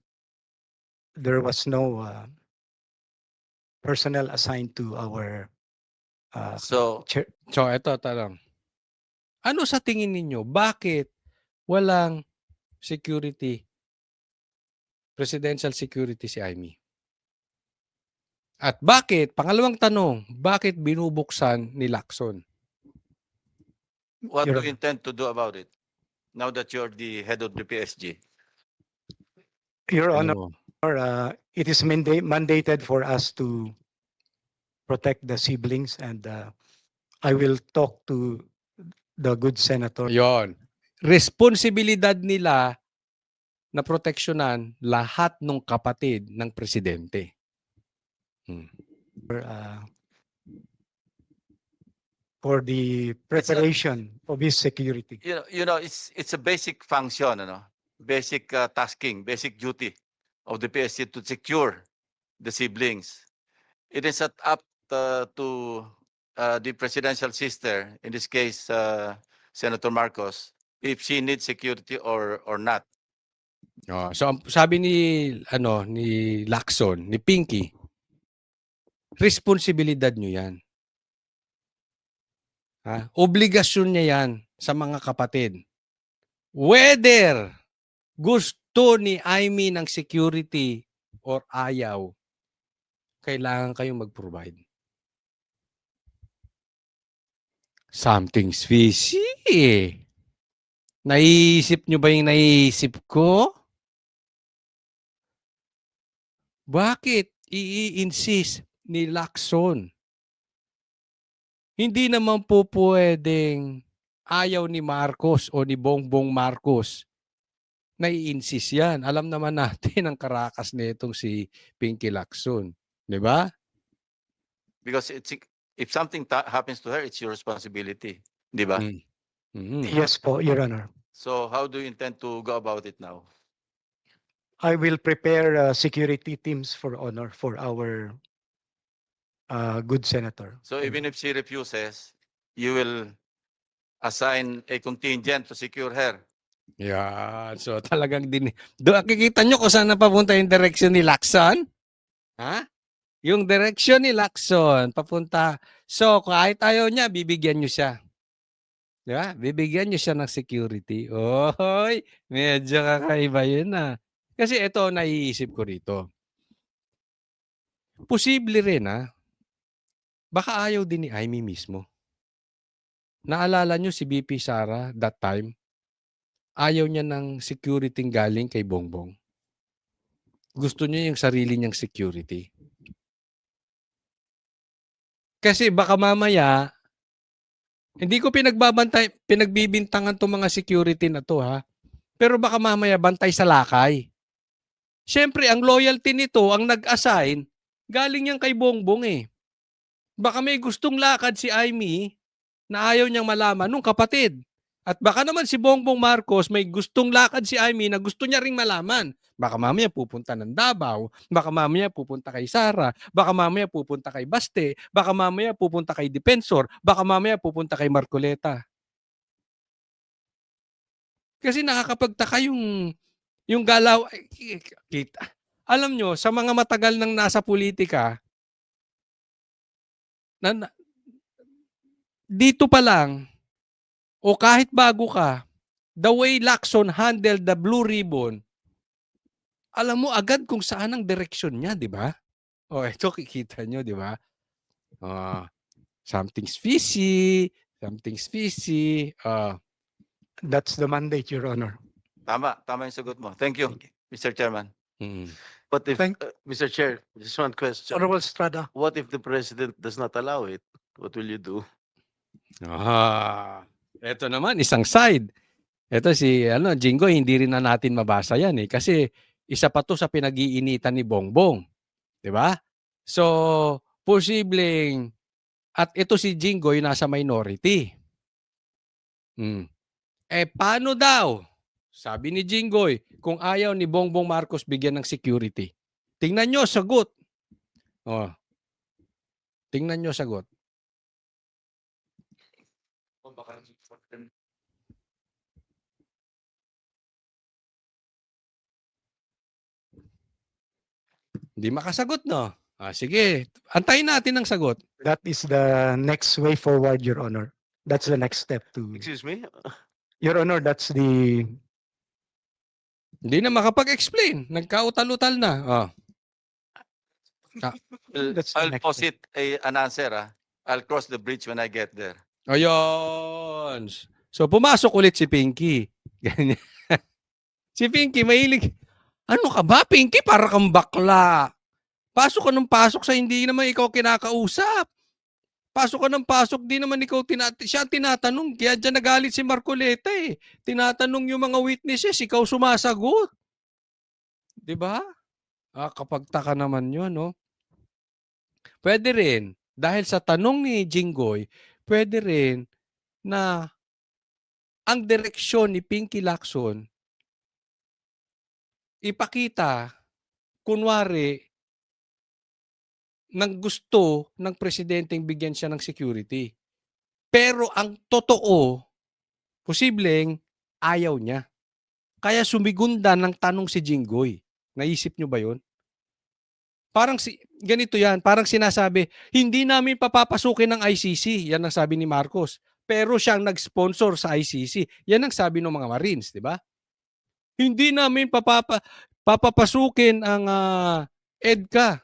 there was no personnel assigned to our So, chair. So, ito, tanong. Ano sa tingin ninyo? Bakit walang security, presidential security si Amy? At bakit, pangalawang tanong, bakit binubuksan ni Lacson? what Your do you intend to do about it now that you're the head of the PSG? Your Honor, Ano? it is mandated for us to protect the siblings and I will talk to the good senator. Yon. Responsibilidad nila na proteksyonan lahat ng kapatid ng presidente. For the preparation of his security. You know, it's a basic function, basic tasking, basic duty of the PSG to secure the siblings. It is not up to the presidential sister, in this case, Senator Marcos, if she needs security or not. So sabi ni Lacson, ni Pinky, responsibilidad nyo yan. Obligasyon niya yan sa mga kapatid. Whether gusto ni Amy ng security or ayaw, kailangan kayong mag-provide. Something's fishy. Naiisip nyo ba yung naiisip ko? Bakit i-insist ni Lacson? Hindi naman po pwedeng ayaw ni Marcos o ni Bongbong Marcos na i-insist yan. Alam naman natin ang karakas nitong si Pinky Lacson. Di ba? Because if something happens to her, it's your responsibility. Di ba? Yes po, Your Honor. So how do you intend to go about it now? I will prepare security teams for honor for our good senator. So even if she refuses, you will assign a contingent to secure her. Yeah. So talagang kikita nyo kung saan napapunta yung direksyon ni Lacson? Ha? Yung direksyon ni Lacson, papunta. So kahit ayaw niya, bibigyan nyo siya. Di ba? Bibigyan nyo siya ng security. Oy, medyo kakaiba yun Kasi ito, naiisip ko rito. Posible rin baka ayaw din ni Amy mismo. Naalala nyo si BP Sara that time? Ayaw niya ng security galing kay Bongbong. Gusto niya yung sarili niyang security. Kasi baka mamaya, hindi ko pinagbibintangan itong mga security na to Pero baka mamaya bantay sa lakay. Siyempre, ang loyalty nito, ang nag-assign, galing yan kay Bongbong Baka may gustong lakad si Amy na ayaw niyang malaman nung kapatid. At baka naman si Bongbong Marcos may gustong lakad si Amy na gusto niya ring malaman. Baka mamaya pupunta ng Davao, baka mamaya pupunta kay Sara, baka mamaya pupunta kay Baste, baka mamaya pupunta kay Defensor, baka mamaya pupunta kay Marcoleta. Kasi nakakapagtaka yung galaw. Alam nyo, sa mga matagal nang nasa politika, dito pa lang, o kahit bago ka, the way Lacson handled the Blue Ribbon, alam mo agad kung saan ang direksyon niya, di ba? O, ito kikita nyo, di ba? Something's fishy, something's fishy. That's the mandate, Your Honor. Tama yung sagot mo. Thank you, Mr. Chairman. But if, Thank- Mr. Chair, just one question. Honorable Estrada. What if the president does not allow it? What will you do? Ito naman, isang side. Ito si Jinggoy, hindi rin na natin mabasa yan eh. Kasi isa pa to sa pinag-iinitan ni Bongbong. Di ba? So, posibleng, at ito si Jinggoy nasa minority. Paano daw? Sabi ni Jinggoy, kung ayaw ni Bongbong Marcos bigyan ng security. Tingnan nyo, sagot. Tingnan nyo, sagot. Hindi makasagot, no? Sige, antayin natin ang sagot. That is the next way forward, Your Honor. That's the next step to... Excuse me? Your Honor, that's the... Hindi na makapag-explain. Nagkautal-utal na. That's the I'll next posit an answer. I'll cross the bridge when I get there. Ayun. So, pumasok ulit si Pinky. Ganyan. Si Pinky, mahilig. Ano ka ba, Pinky? Para kang bakla. Pasok ka ng pasok sa hindi naman ikaw kinakausap. Pasok ka ng pasok, di naman ikaw siya tinatanong. Kaya dyan nagalit si Marcoleta eh. Tinatanong yung mga witnesses, ikaw sumasagot. Diba? Kapagtaka naman yun, no? Pwede rin, dahil sa tanong ni Jinggoy, pwede rin na ang direksyon ni Pinky Lacson ipakita, kunwari, ng gusto ng presidenteng bigyan siya ng security. Pero ang totoo, posibleng ayaw niya. Kaya sumigunda ng tanong si Jinggoy. Naisip niyo ba yun? Parang ganito yan, parang sinasabi, hindi namin papapasukin ng ICC. Yan ang sabi ni Marcos. Pero siyang nag-sponsor sa ICC. Yan ang sabi ng mga Marines, di ba? Hindi namin papapasukin ang EDCA.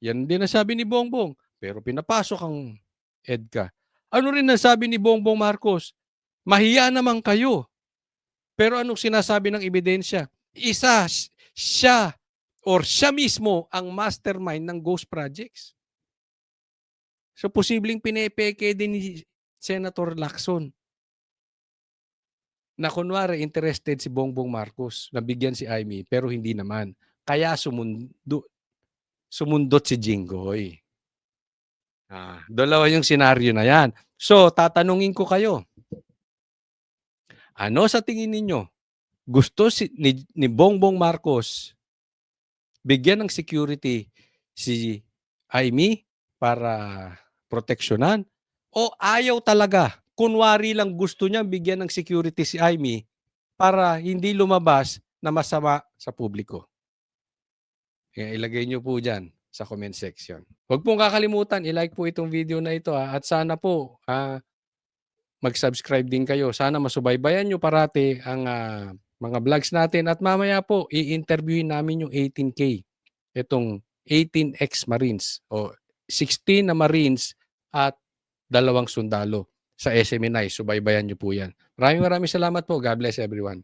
Yan din ang sabi ni Bongbong. Pero pinapasok ang EDCA. Ano rin ang sabi ni Bongbong Marcos? Mahiya naman kayo. Pero anong sinasabi ng ebidensya? Siya mismo ang mastermind ng ghost projects. So posibleng pinepeke din ni Senator Lacson na kunwari interested si Bongbong Marcos na bigyan si Amy pero hindi naman. Kaya sumundot si Jinggoy. Dalawa yung senaryo na yan. So, tatanungin ko kayo. Ano sa tingin ninyo? Gusto ni Bongbong Marcos bigyan ng security si Amy para proteksyonan? O ayaw talaga? Kunwari lang gusto niya bigyan ng security si Amy para hindi lumabas na masama sa publiko. Kaya ilagay nyo po dyan sa comment section. Huwag pong kakalimutan, i-like po itong video na ito at sana po mag-subscribe din kayo. Sana masubaybayan nyo parati ang mga vlogs natin at mamaya po i-interviewin namin yung 18K. Itong 18 ex-Marines o 16 na Marines at 2 sundalo sa SMNI. Subaybayan nyo po yan. Maraming salamat po. God bless everyone.